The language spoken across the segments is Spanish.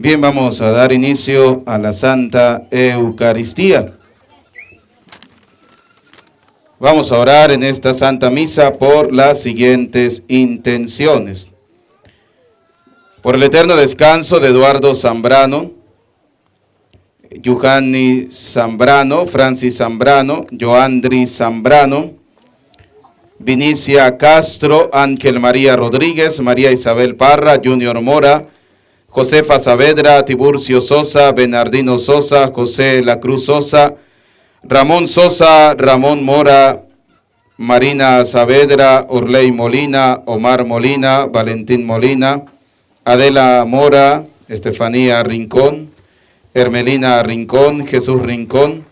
Bien, vamos a dar inicio a la Santa Eucaristía. Vamos a orar en esta Santa Misa por las siguientes intenciones. Por el eterno descanso de Eduardo Zambrano, Yuhanni Zambrano, Francis Zambrano, Joandri Zambrano, Vinicia Castro, Ángel María Rodríguez, María Isabel Parra, Junior Mora, Josefa Saavedra, Tiburcio Sosa, Bernardino Sosa, José La Cruz Sosa, Ramón Sosa, Ramón Mora, Marina Saavedra, Orley Molina, Omar Molina, Valentín Molina, Adela Mora, Estefanía Rincón, Hermelina Rincón, Jesús Rincón,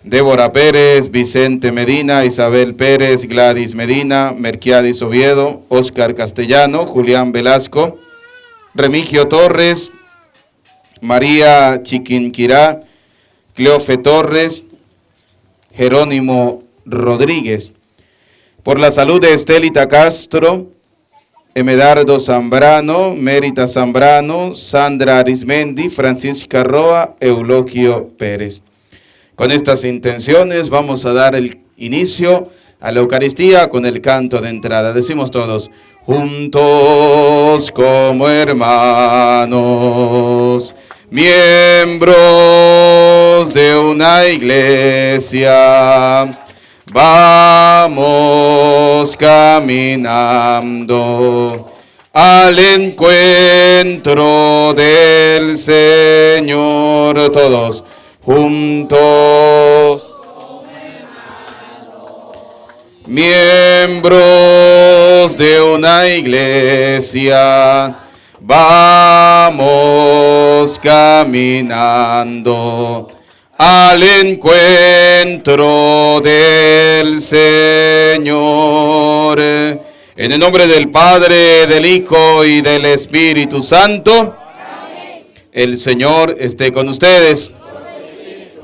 Débora Pérez, Vicente Medina, Isabel Pérez, Gladys Medina, Merquiadis Oviedo, Óscar Castellano, Julián Velasco, Remigio Torres, María Chiquinquirá, Cleofe Torres, Jerónimo Rodríguez. Por la salud de Estelita Castro, Emedardo Zambrano, Mérita Zambrano, Sandra Arismendi, Francisca Roa, Euloquio Pérez. Con estas intenciones vamos a dar el inicio a la Eucaristía con el canto de entrada. Decimos todos: juntos como hermanos, miembros de una iglesia, vamos caminando al encuentro del Señor. Todos juntos, miembros de una iglesia, vamos caminando al encuentro del Señor. En el nombre del Padre, del Hijo y del Espíritu Santo. Amén. El Señor esté con ustedes.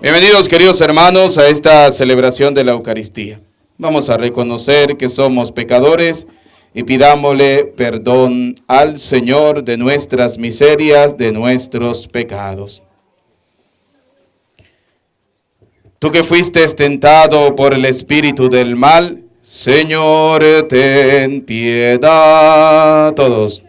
Bienvenidos, queridos hermanos, a esta celebración de la Eucaristía. Vamos a reconocer que somos pecadores y pidámosle perdón al Señor de nuestras miserias, de nuestros pecados. Tú que fuiste tentado por el espíritu del mal, Señor, ten piedad. Todos.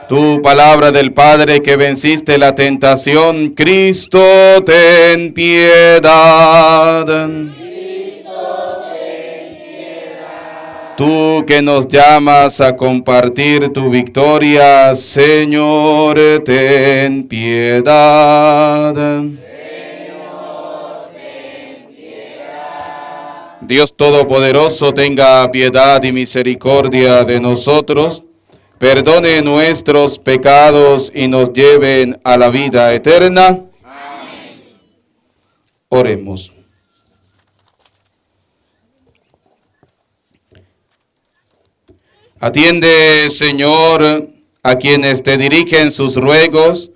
Tu palabra del Padre que venciste la tentación, Cristo, ten piedad. Cristo, ten piedad. Tú que nos llamas a compartir tu victoria, Señor, ten piedad. Señor, ten piedad. Dios Todopoderoso, tenga piedad y misericordia de nosotros. Perdone nuestros pecados y nos lleven a la vida eterna. Amén. Oremos. Atiende, Señor, a quienes te dirigen sus ruegos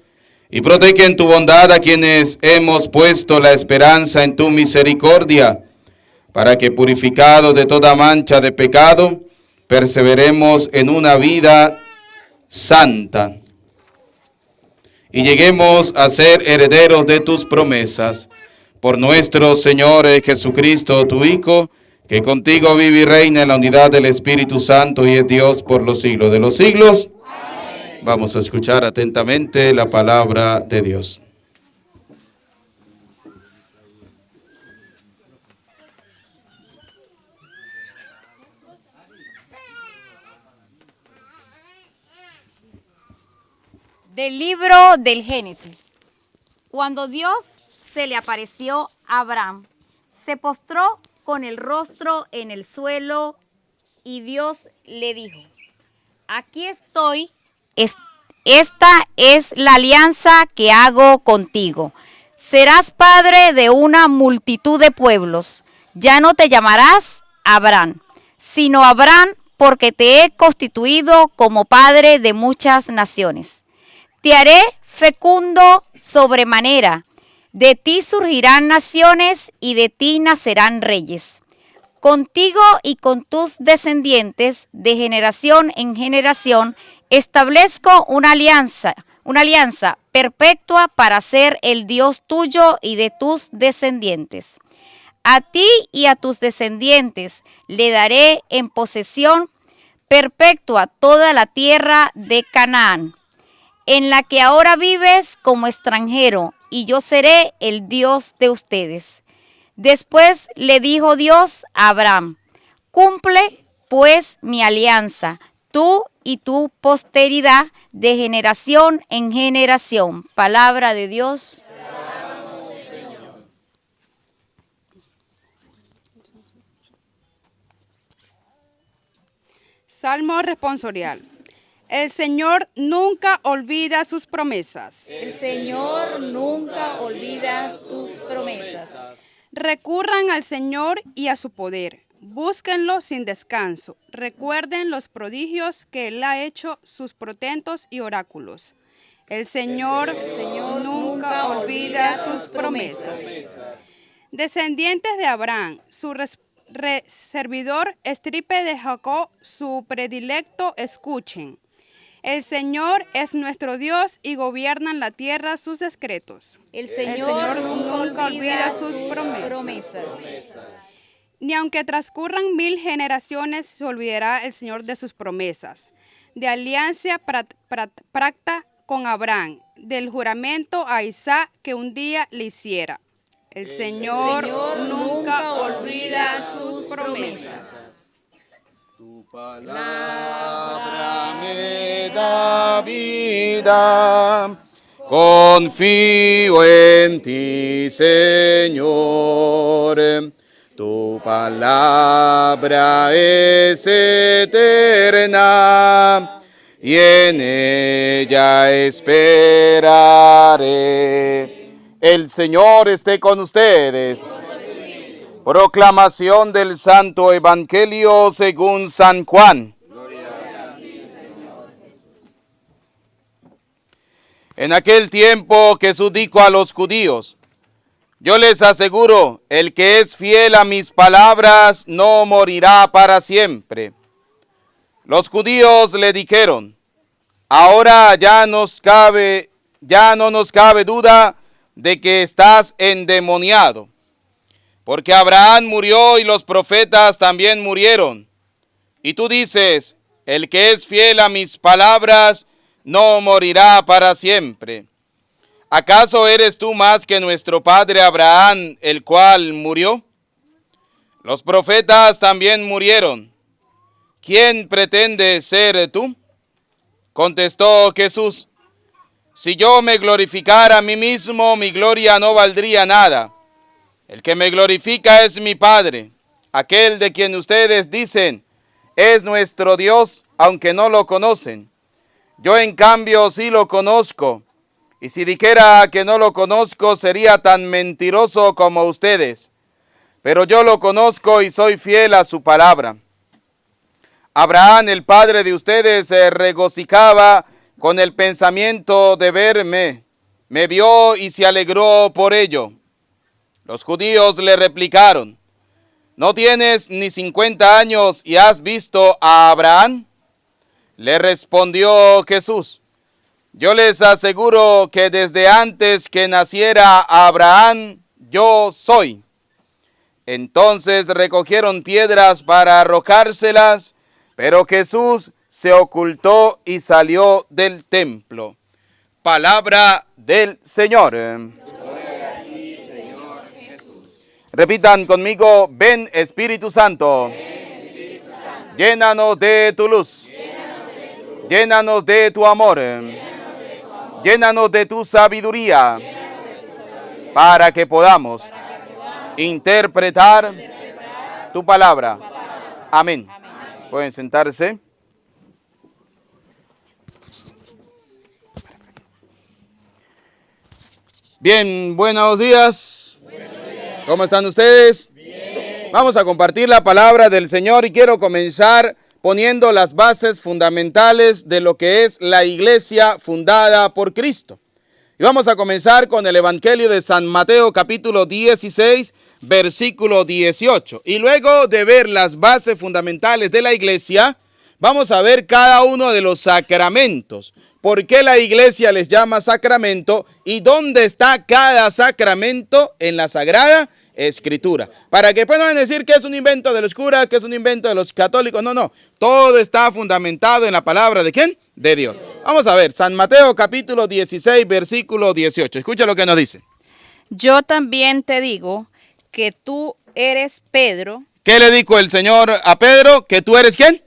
y protege en tu bondad a quienes hemos puesto la esperanza en tu misericordia, para que, purificados de toda mancha de pecado, perseveremos en una vida santa y lleguemos a ser herederos de tus promesas. Por nuestro Señor Jesucristo, tu Hijo, que contigo vive y reina en la unidad del Espíritu Santo y es Dios por los siglos de los siglos. Amén. Vamos a escuchar atentamente la palabra de Dios. Del libro del Génesis. Cuando Dios se le apareció a Abraham, se postró con el rostro en el suelo y Dios le dijo: aquí estoy, esta es la alianza que hago contigo. Serás padre de una multitud de pueblos. Ya no te llamarás Abraham, sino Abraham, porque te he constituido como padre de muchas naciones. Te haré fecundo sobremanera, de ti surgirán naciones y de ti nacerán reyes. Contigo y con tus descendientes de generación en generación establezco una alianza perpetua para ser el Dios tuyo y de tus descendientes. A ti y a tus descendientes le daré en posesión perpetua toda la tierra de Canaán, en la que ahora vives como extranjero, y yo seré el Dios de ustedes. Después le dijo Dios a Abraham: cumple pues mi alianza, tú y tu posteridad de generación en generación. Palabra de Dios. Salmo responsorial. El Señor nunca olvida sus promesas. El Señor nunca olvida sus promesas. Recurran al Señor y a su poder. Búsquenlo sin descanso. Recuerden los prodigios que Él ha hecho, sus portentos y oráculos. El Señor nunca olvida sus promesas. Descendientes de Abraham, su servidor, estirpe de Jacob, su predilecto, escuchen. El Señor es nuestro Dios y gobiernan la tierra sus decretos. El Señor nunca olvida sus promesas. Ni aunque transcurran 1000 generaciones, se olvidará el Señor de sus promesas, de alianza pacta con Abraham, del juramento a Isaac que un día le hiciera. El Señor nunca olvida sus promesas. Tu palabra me da vida, confío en ti, Señor. Tu palabra es eterna y en ella esperaré. El Señor esté con ustedes. Proclamación del Santo Evangelio según San Juan. En aquel tiempo Jesús dijo a los judíos: yo les aseguro, el que es fiel a mis palabras no morirá para siempre. Los judíos le dijeron: ahora ya no nos cabe duda de que estás endemoniado. Porque Abraham murió y los profetas también murieron. Y tú dices: el que es fiel a mis palabras no morirá para siempre. ¿Acaso eres tú más que nuestro padre Abraham, el cual murió? Los profetas también murieron. ¿Quién pretende ser tú? Contestó Jesús: si yo me glorificara a mí mismo, mi gloria no valdría nada. El que me glorifica es mi Padre, aquel de quien ustedes dicen es nuestro Dios, aunque no lo conocen. Yo en cambio sí lo conozco, y si dijera que no lo conozco sería tan mentiroso como ustedes. Pero yo lo conozco y soy fiel a su palabra. Abraham, el padre de ustedes, se regocijaba con el pensamiento de verme. Me vio y se alegró por ello. Los judíos le replicaron: ¿no tienes ni 50 años y has visto a Abraham? Le respondió Jesús: yo les aseguro que desde antes que naciera Abraham, yo soy. Entonces recogieron piedras para arrojárselas, pero Jesús se ocultó y salió del templo. Palabra del Señor. Repitan conmigo: ven Espíritu Santo. Llénanos de tu luz. Llénanos de tu amor. Llénanos de tu sabiduría. Para que podamos interpretar tu palabra. Amén. Pueden sentarse. Bien, buenos días. ¿Cómo están ustedes? Bien. Vamos a compartir la palabra del Señor y quiero comenzar poniendo las bases fundamentales de lo que es la iglesia fundada por Cristo. Y vamos a comenzar con el Evangelio de San Mateo, capítulo 16, versículo 18. Y luego de ver las bases fundamentales de la iglesia, vamos a ver cada uno de los sacramentos. ¿Por qué la iglesia les llama sacramento? ¿Y dónde está cada sacramento en la Sagrada Escritura? Para que puedan decir que es un invento de los curas, que es un invento de los católicos. No, no. Todo está fundamentado en la palabra ¿de quién? De Dios. Vamos a ver, San Mateo capítulo 16, versículo 18. Escucha lo que nos dice. Yo también te digo que tú eres Pedro. ¿Qué le dijo el Señor a Pedro? ¿Que tú eres quién?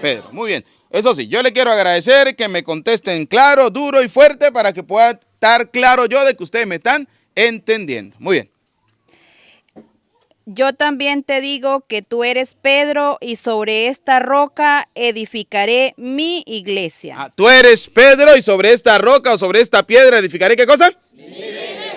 Pedro. Muy bien. Eso sí, yo le quiero agradecer que me contesten claro, duro y fuerte para que pueda estar claro yo de que ustedes me están entendiendo. Muy bien. Yo también te digo que tú eres Pedro y sobre esta roca edificaré mi iglesia. Tú eres Pedro y sobre esta roca o sobre esta piedra edificaré ¿qué cosa?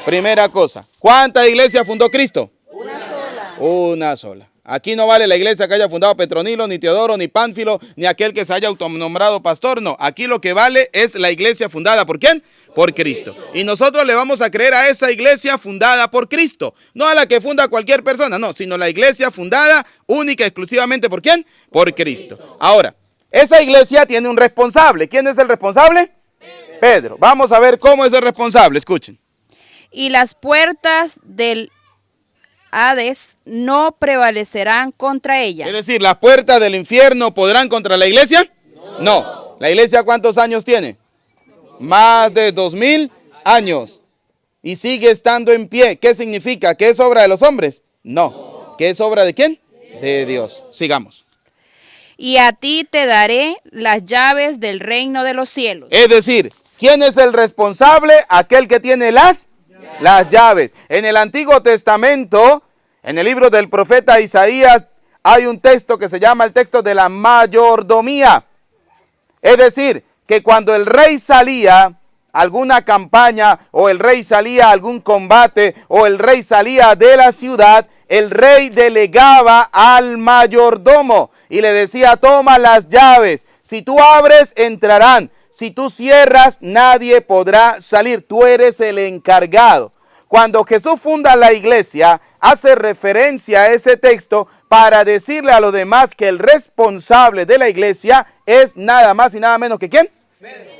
Primera cosa. ¿Cuántas iglesias fundó Cristo? Una sola. Una sola. Aquí no vale la iglesia que haya fundado Petronilo, ni Teodoro, ni Pánfilo, ni aquel que se haya autonombrado pastor. No, aquí lo que vale es la iglesia fundada ¿por quién? Por Cristo. Y nosotros le vamos a creer a esa iglesia fundada por Cristo. No a la que funda cualquier persona, no, sino la iglesia fundada única, exclusivamente ¿por quién? Por Cristo. Ahora, esa iglesia tiene un responsable. ¿Quién es el responsable? Pedro. Vamos a ver cómo es el responsable, escuchen. Y las puertas del Hades no prevalecerán contra ella. Es decir, ¿las puertas del infierno podrán contra la iglesia? No. ¿La iglesia cuántos años tiene? Más de 2000 años. Y sigue estando en pie. ¿Qué significa? ¿Que es obra de los hombres? No. ¿Que es obra de quién? De Dios. Sigamos. Y a ti te daré las llaves del reino de los cielos. Es decir, ¿quién es el responsable? Aquel que tiene las llaves. En el Antiguo Testamento, en el libro del profeta Isaías, hay un texto que se llama el texto de la mayordomía. Es decir, que cuando el rey salía a alguna campaña, o el rey salía a algún combate, o el rey salía de la ciudad, el rey delegaba al mayordomo y le decía, toma las llaves. Si tú abres, entrarán. Si tú cierras, nadie podrá salir. Tú eres el encargado. Cuando Jesús funda la iglesia, hace referencia a ese texto para decirle a los demás que el responsable de la iglesia es nada más y nada menos que ¿quién?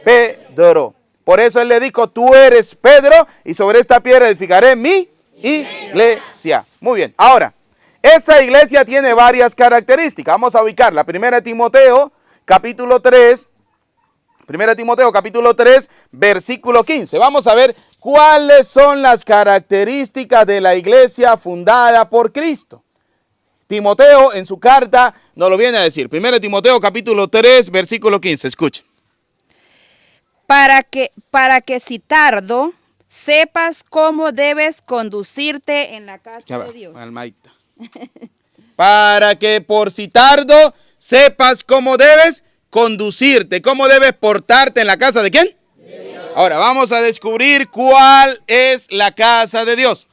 Pedro. Por eso él le dijo, tú eres Pedro y sobre esta piedra edificaré mi iglesia. Muy bien. Ahora, esa iglesia tiene varias características. Vamos a ubicarla. Primera Timoteo, capítulo 3. Primera Timoteo capítulo 3, versículo 15. Vamos a ver cuáles son las características de la iglesia fundada por Cristo. Timoteo en su carta nos lo viene a decir. Primera Timoteo capítulo 3, versículo 15. Escuchen. Para que si tardo, sepas cómo debes conducirte en la casa de Dios. Almaita. Para que por si tardo, sepas cómo debes conducirte, cómo debes portarte en la casa de ¿quién? De Dios. Ahora vamos a descubrir cuál es la casa de Dios.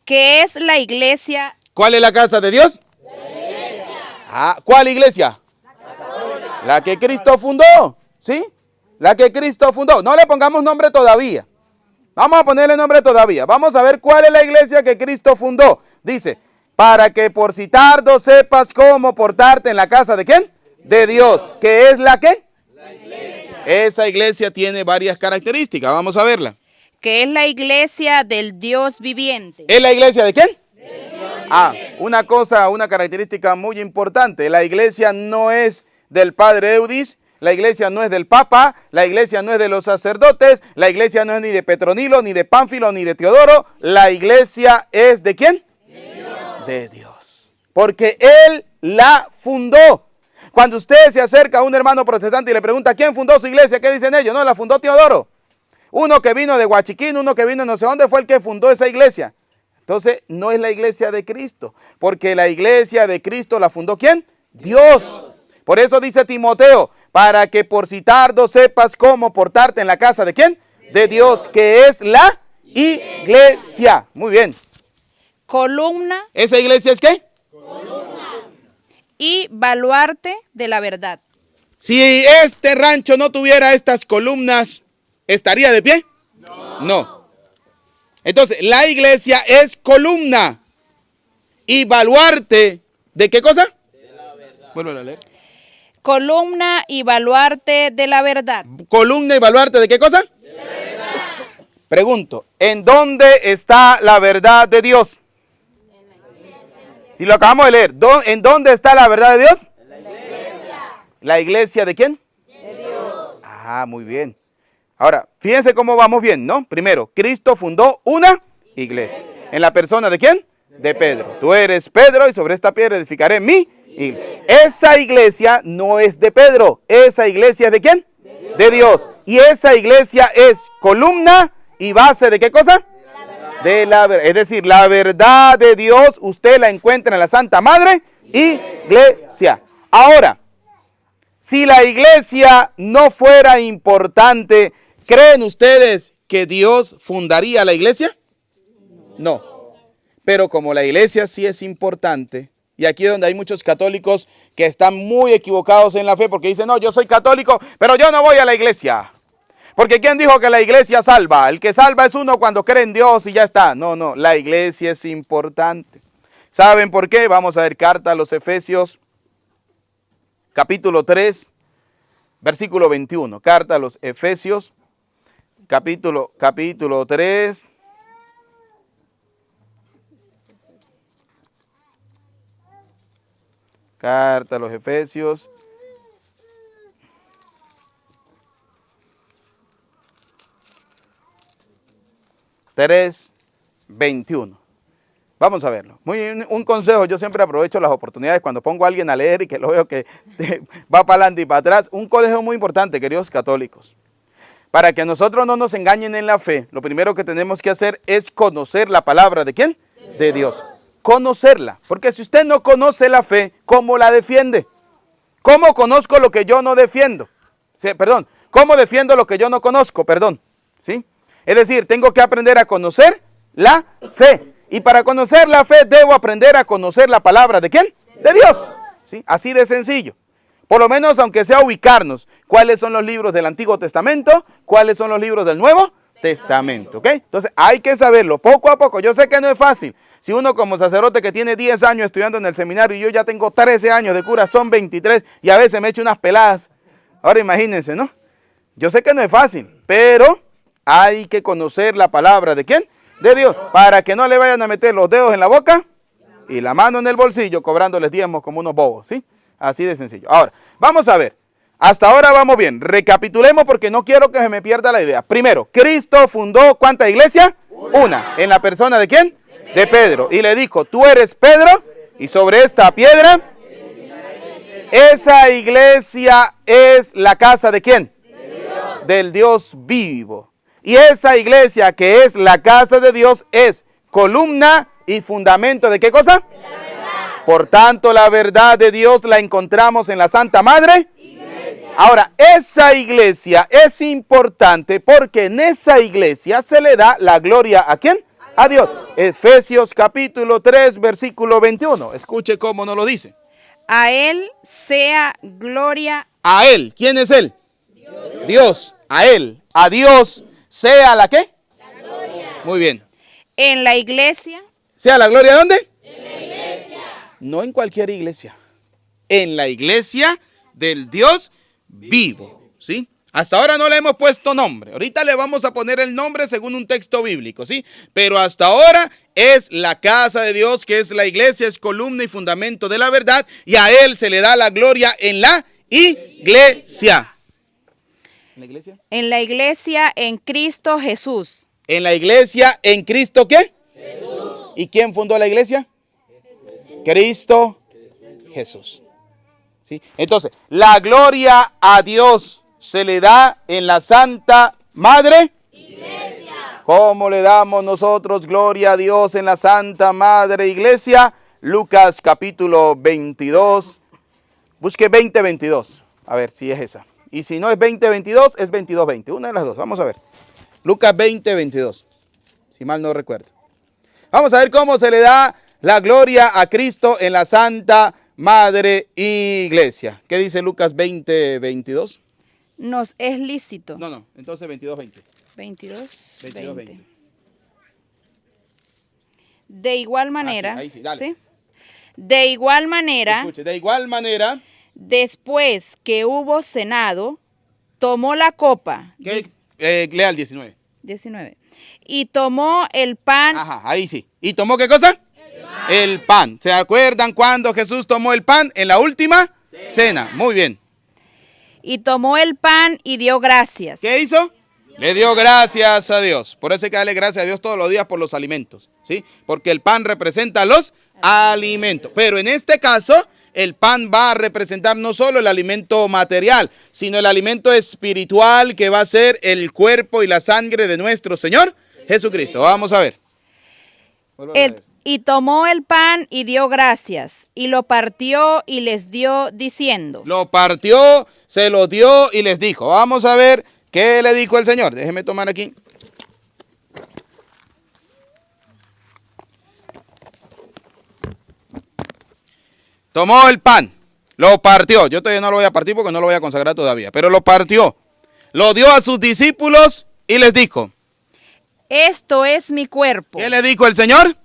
¿Qué es la iglesia? ¿Cuál es la casa de Dios? La iglesia. ¿Cuál iglesia? La que Cristo fundó, ¿sí? La que Cristo fundó. No le pongamos nombre todavía. Vamos a ponerle nombre todavía. Vamos a ver cuál es la iglesia que Cristo fundó. Dice, para que por si tardo sepas cómo portarte en la casa de ¿quién? De Dios. ¿Qué es la qué? La iglesia. Esa iglesia tiene varias características. Vamos a verla. Que es la iglesia del Dios viviente. ¿Es la iglesia de quién? Una característica muy importante. La iglesia no es del padre Eudis. La iglesia no es del Papa, la iglesia no es de los sacerdotes, la iglesia no es ni de Petronilo, ni de Pánfilo, ni de Teodoro. La iglesia es ¿de quién? De Dios. De Dios. Porque Él la fundó. Cuando usted se acerca a un hermano protestante y le pregunta ¿quién fundó su iglesia? ¿Qué dicen ellos? No, la fundó Teodoro. Uno que vino de Huachiquín, uno que vino de no sé dónde fue el que fundó esa iglesia. Entonces, no es la iglesia de Cristo, porque la iglesia de Cristo la fundó ¿quién? Dios. Por eso dice Timoteo, para que por si tardo sepas cómo portarte en la casa de ¿quién? De Dios, que es la iglesia. Muy bien. Columna. ¿Esa iglesia es qué? Columna. Y baluarte de la verdad. Si este rancho no tuviera estas columnas, ¿estaría de pie? No. Entonces, la iglesia es columna y baluarte. ¿De qué cosa? De la verdad. Vuelvo a leer. Columna y baluarte de la verdad. Columna y baluarte de qué cosa? De la verdad. Pregunto, ¿en dónde está la verdad de Dios? En la iglesia. Si lo acabamos de leer, ¿en dónde está la verdad de Dios? En la iglesia. ¿La iglesia de quién? De Dios. Ah, muy bien. Ahora, fíjense cómo vamos bien, ¿no? Primero, Cristo fundó una iglesia. ¿En la persona de quién? De Pedro. Tú eres Pedro y sobre esta piedra edificaré mi iglesia. Esa iglesia no es de Pedro. Esa iglesia es de quién? De Dios. Y esa iglesia es columna y base de qué cosa? De la verdad. Es decir, la verdad de Dios usted la encuentra en la Santa Madre Iglesia. Ahora, si la iglesia no fuera importante, ¿creen ustedes que Dios fundaría la iglesia? No. Pero como la iglesia sí es importante, y aquí es donde hay muchos católicos que están muy equivocados en la fe porque dicen, no, yo soy católico, pero yo no voy a la iglesia. Porque ¿quién dijo que la iglesia salva? El que salva es uno cuando cree en Dios y ya está. No, no, la iglesia es importante. ¿Saben por qué? Vamos a ver carta a los Efesios, capítulo 3, versículo 21. Carta a los Efesios, capítulo 3. Carta a los Efesios. Tres, 21. Vamos a verlo. Un consejo, yo siempre aprovecho las oportunidades cuando pongo a alguien a leer y que lo veo que va para adelante y para atrás. Un consejo muy importante, queridos católicos. Para que nosotros no nos engañen en la fe, lo primero que tenemos que hacer es conocer la palabra ¿de quién? De Dios. Conocerla, porque si usted no conoce la fe, ¿cómo la defiende? ¿Cómo conozco lo que yo no defiendo? Sí, perdón, ¿cómo defiendo lo que yo no conozco? Perdón, ¿sí? Es decir, tengo que aprender a conocer la fe. Y para conocer la fe, debo aprender a conocer la palabra ¿de quién? De Dios, ¿sí? Así de sencillo. Por lo menos, aunque sea ubicarnos, ¿cuáles son los libros del Antiguo Testamento? ¿Cuáles son los libros del Nuevo Testamento? ¿Ok? Entonces, hay que saberlo poco a poco. Yo sé que no es fácil. Si uno como sacerdote que tiene 10 años estudiando en el seminario y yo ya tengo 13 años de cura, son 23 y a veces me echo unas peladas. Ahora imagínense, ¿no? Yo sé que no es fácil, pero hay que conocer la palabra ¿de quién? De Dios, para que no le vayan a meter los dedos en la boca y la mano en el bolsillo cobrándoles diezmos como unos bobos, ¿sí? Así de sencillo. Ahora, vamos a ver. Hasta ahora vamos bien. Recapitulemos porque no quiero que se me pierda la idea. Primero, Cristo fundó ¿cuánta iglesia? Una. ¿En la persona de quién? De Pedro. Y le dijo, tú eres Pedro y sobre esta piedra. Esa iglesia es la casa ¿de quién? De Dios. Del Dios vivo. Y esa iglesia que es la casa de Dios es columna y fundamento ¿de qué cosa? De la verdad. Por tanto, la verdad de Dios la encontramos en la Santa Madre Iglesia. Ahora, esa iglesia es importante porque en esa iglesia se le da la gloria ¿a quién? A Dios. Efesios capítulo 3, versículo 21. Escuche cómo nos lo dice. A él sea gloria. A él. ¿Quién es él? Dios. Dios. A él. A Dios sea la ¿qué? La gloria. Muy bien. En la iglesia. ¿Sea la gloria dónde? En la iglesia. No en cualquier iglesia. En la iglesia del Dios vivo. ¿Sí? Hasta ahora no le hemos puesto nombre. Ahorita le vamos a poner el nombre según un texto bíblico, ¿sí? Pero hasta ahora es la casa de Dios, que es la iglesia, es columna y fundamento de la verdad, y a él se le da la gloria en la iglesia. ¿En la iglesia? En la iglesia en Cristo Jesús. En la iglesia en Cristo ¿qué? Jesús. ¿Y quién fundó la iglesia? Jesús. Cristo Jesús. ¿Sí? Entonces, la gloria a Dios se le da en la Santa Madre Iglesia. ¿Cómo le damos nosotros gloria a Dios en la Santa Madre Iglesia? Lucas capítulo 22. Busque 20:22. A ver si es esa. Y si no es 20:22, es 22:20. Una de las dos. Vamos a ver. Lucas 20:22. Si mal no recuerdo. Vamos a ver cómo se le da la gloria a Cristo en la Santa Madre Iglesia. ¿Qué dice Lucas 20:22? nos es lícito. No, entonces 22:20. 22, 22, 20. De igual manera, ahí sí, dale. ¿sí? De igual manera, Escuche, de igual manera, después que hubo cenado, tomó la copa. lea el 19. 19. Y tomó el pan. Ajá, ahí sí. ¿Y tomó qué cosa? El pan. ¿Se acuerdan cuando Jesús tomó el pan en la última cena? Muy bien. Y tomó el pan y dio gracias. ¿Qué hizo? Le dio gracias a Dios. Por eso hay que darle gracias a Dios todos los días por los alimentos, ¿sí? Porque el pan representa los alimentos. Pero en este caso, el pan va a representar no solo el alimento material, sino el alimento espiritual que va a ser el cuerpo y la sangre de nuestro Señor Jesucristo. Vamos a ver. Y tomó el pan y dio gracias, y lo partió y les dio diciendo. Lo partió, se lo dio y les dijo. Vamos a ver qué le dijo el Señor. Déjeme tomar aquí. Tomó el pan, lo partió. Yo todavía no lo voy a partir porque no lo voy a consagrar todavía, pero lo partió. Lo dio a sus discípulos y les dijo. Esto es mi cuerpo. ¿Qué le dijo el Señor?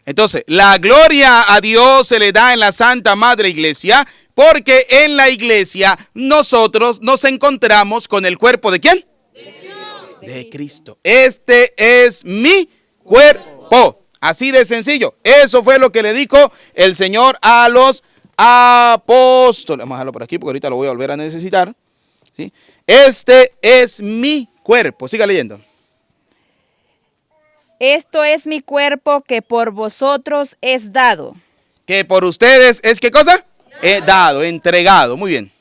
Entonces, la gloria a Dios se le da en la Santa Madre Iglesia, porque en la iglesia nosotros nos encontramos con el cuerpo ¿de quién? De Cristo. Este es mi cuerpo. Así de sencillo. Eso fue lo que le dijo el Señor a los apóstoles. Vamos a dejarlo por aquí porque ahorita lo voy a volver a necesitar. ¿Sí? Este es mi cuerpo. Siga leyendo. Esto es mi cuerpo que por vosotros es dado. Que por ustedes es ¿qué cosa? Dado, entregado. Muy bien.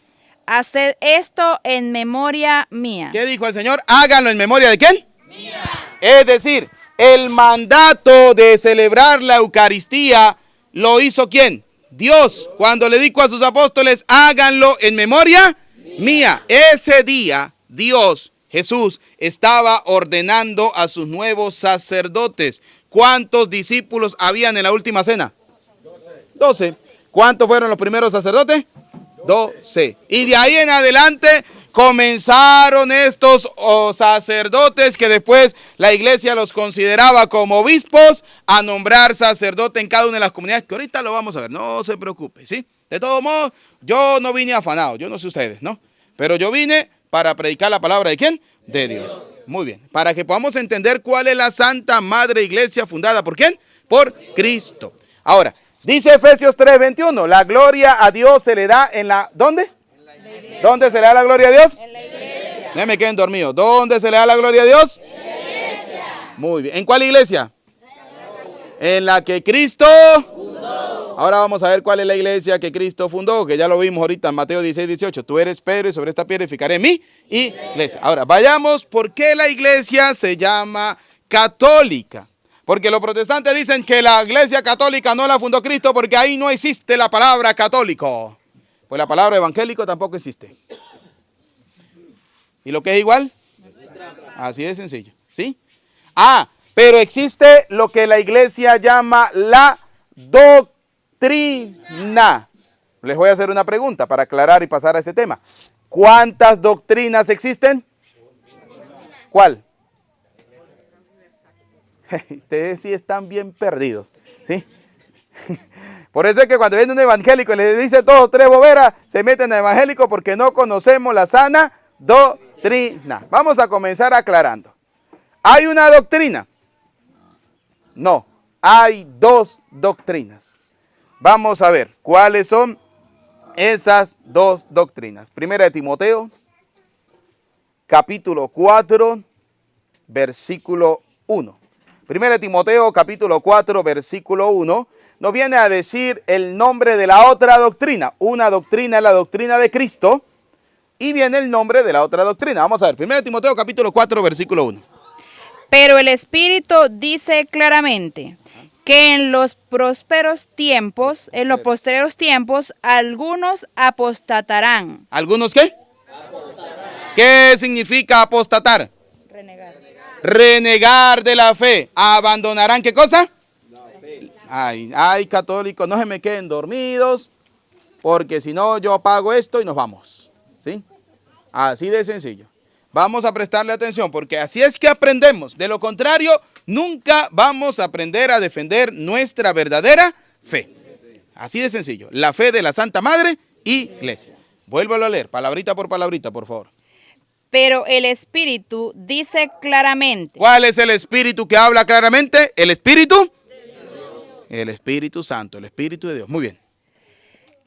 Haced esto en memoria mía. ¿Qué dijo el Señor? Háganlo en memoria ¿de quién? Mía. Es decir, el mandato de celebrar la Eucaristía lo hizo ¿quién? Dios. Cuando le dijo a sus apóstoles, háganlo en memoria mía. Ese día, Dios, Jesús, estaba ordenando a sus nuevos sacerdotes. ¿Cuántos discípulos habían en la última cena? 12. ¿Cuántos fueron los primeros sacerdotes? 12. Y de ahí en adelante comenzaron estos sacerdotes que después la iglesia los consideraba como obispos a nombrar sacerdote en cada una de las comunidades, que ahorita lo vamos a ver, no se preocupe, ¿sí? De todos modos, yo no vine afanado, yo no sé ustedes, ¿no? Pero yo vine para predicar la palabra ¿de quién? De Dios. Muy bien, para que podamos entender cuál es la Santa Madre Iglesia fundada ¿por quién? Por Cristo. Ahora, dice Efesios 3:21, la gloria a Dios se le da en la... ¿Dónde? ¿Dónde se le da la gloria a Dios? En la iglesia. No me queden dormidos. ¿Dónde se le da la gloria a Dios? En la iglesia. Muy bien. ¿En cuál iglesia? En la que Cristo fundó. Ahora vamos a ver cuál es la iglesia que Cristo fundó, que ya lo vimos ahorita en Mateo 16:18. Tú eres Pedro y sobre esta piedra edificaré mi iglesia. Ahora, vayamos, ¿por qué la iglesia se llama católica? Porque los protestantes dicen que la iglesia católica no la fundó Cristo porque ahí no existe la palabra católico. Pues la palabra evangélico tampoco existe. ¿Y lo que es igual? Así de sencillo, ¿sí? Pero existe lo que la iglesia llama la doctrina. Les voy a hacer una pregunta para aclarar y pasar a ese tema. ¿Cuántas doctrinas existen? ¿Cuál? Ustedes sí están bien perdidos, ¿sí? Por eso es que cuando viene un evangélico y le dice 2 o 3 boberas, se meten en evangélico porque no conocemos la sana doctrina. Vamos a comenzar aclarando. ¿Hay una doctrina? No, hay 2 doctrinas. Vamos a ver cuáles son esas 2 doctrinas. Primera de Timoteo, capítulo 4, versículo 1. Primera de Timoteo, capítulo 4, versículo 1. Nos viene a decir el nombre de la otra doctrina. Una doctrina es la doctrina de Cristo y viene el nombre de la otra doctrina. Vamos a ver, 1 Timoteo capítulo 4, versículo 1. Pero el Espíritu dice claramente que en los posteriores tiempos, algunos apostatarán. ¿Algunos qué? Apostatarán. ¿Qué significa apostatar? Renegar. Renegar de la fe. ¿Abandonarán qué cosa? Ay, católicos, no se me queden dormidos. porque si no yo pago esto y nos vamos. ¿Sí? Así de sencillo. Vamos a prestarle atención, porque así es que aprendemos. De lo contrario, nunca vamos a aprender a defender nuestra verdadera fe. Así de sencillo. La fe de la Santa Madre Iglesia. Vuélvalo a leer, palabrita, por favor. Pero el Espíritu dice claramente. ¿Cuál es el Espíritu que habla claramente? El Espíritu. El Espíritu Santo, el Espíritu de Dios. Muy bien.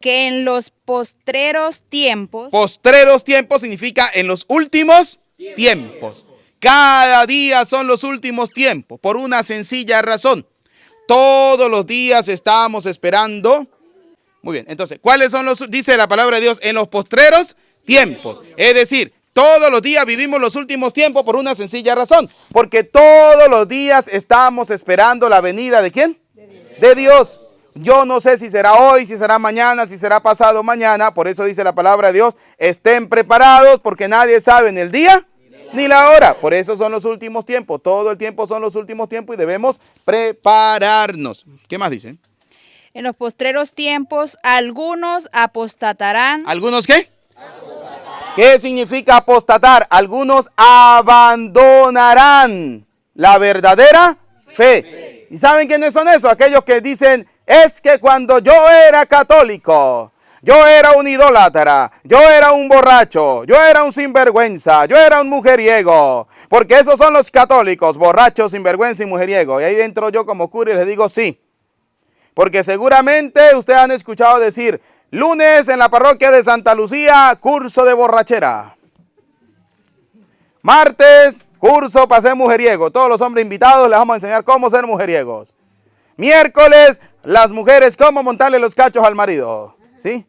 Que en los postreros tiempos. Postreros tiempos significa en los últimos tiempos. Cada día son los últimos tiempos, por una sencilla razón. Todos los días estamos esperando. Muy bien, entonces, ¿cuáles son dice la palabra de Dios, en los postreros tiempos? Es decir, todos los días vivimos los últimos tiempos por una sencilla razón. Porque todos los días estamos esperando la venida ¿de quién? De Dios. Yo no sé si será hoy, si será mañana, si será pasado mañana. Por eso dice la palabra de Dios, estén preparados porque nadie sabe ni el día ni la hora. Por eso son los últimos tiempos. Todo el tiempo son los últimos tiempos y debemos prepararnos. ¿Qué más dice? En los postreros tiempos algunos apostatarán. ¿Algunos qué? ¿Qué significa apostatar? Algunos abandonarán la verdadera fe. ¿Y saben quiénes son esos? Aquellos que dicen, es que cuando yo era católico, yo era un idólatra, yo era un borracho, yo era un sinvergüenza, yo era un mujeriego. Porque esos son los católicos, borrachos, sinvergüenza y mujeriego. Y ahí dentro yo como cura les digo sí. Porque seguramente ustedes han escuchado decir, lunes en la parroquia de Santa Lucía, curso de borrachera. Martes, curso para ser mujeriego. Todos los hombres invitados les vamos a enseñar cómo ser mujeriegos. Miércoles, las mujeres cómo montarle los cachos al marido. ¿Sí?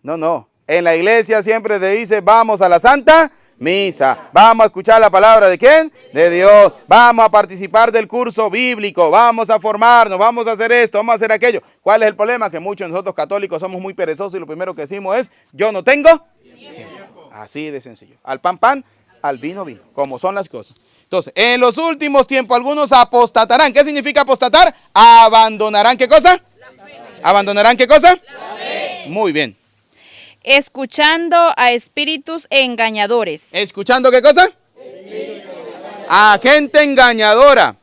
No. En la iglesia siempre te dice, vamos a la Santa Misa. Vamos a escuchar la palabra ¿de quién? De Dios. Vamos a participar del curso bíblico. Vamos a formarnos. Vamos a hacer esto. Vamos a hacer aquello. ¿Cuál es el problema? Que muchos de nosotros católicos somos muy perezosos y lo primero que decimos es, yo no tengo tiempo. Así de sencillo. Al pan, pan, al vino, vino. Como son las cosas. Entonces, en los últimos tiempos algunos apostatarán. ¿Qué significa apostatar? Abandonarán, ¿qué cosa? ¿Abandonarán qué cosa? La fe. Muy bien. Escuchando a espíritus engañadores. ¿Escuchando qué cosa? A gente engañadora.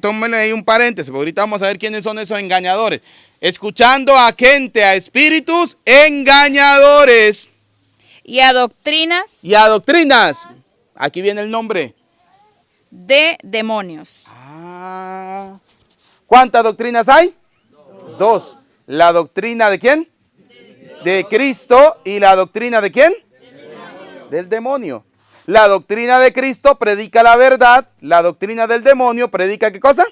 Tómale ahí un paréntesis, porque ahorita vamos a ver quiénes son esos engañadores. Escuchando a gente, a espíritus engañadores. Y a doctrinas. Y a doctrinas. Aquí viene el nombre. De demonios. ¿Cuántas doctrinas hay? Dos. ¿La doctrina de quién? De Cristo. ¿Y la doctrina de quién? Del demonio. La doctrina de Cristo predica la verdad. La doctrina del demonio predica ¿qué cosa?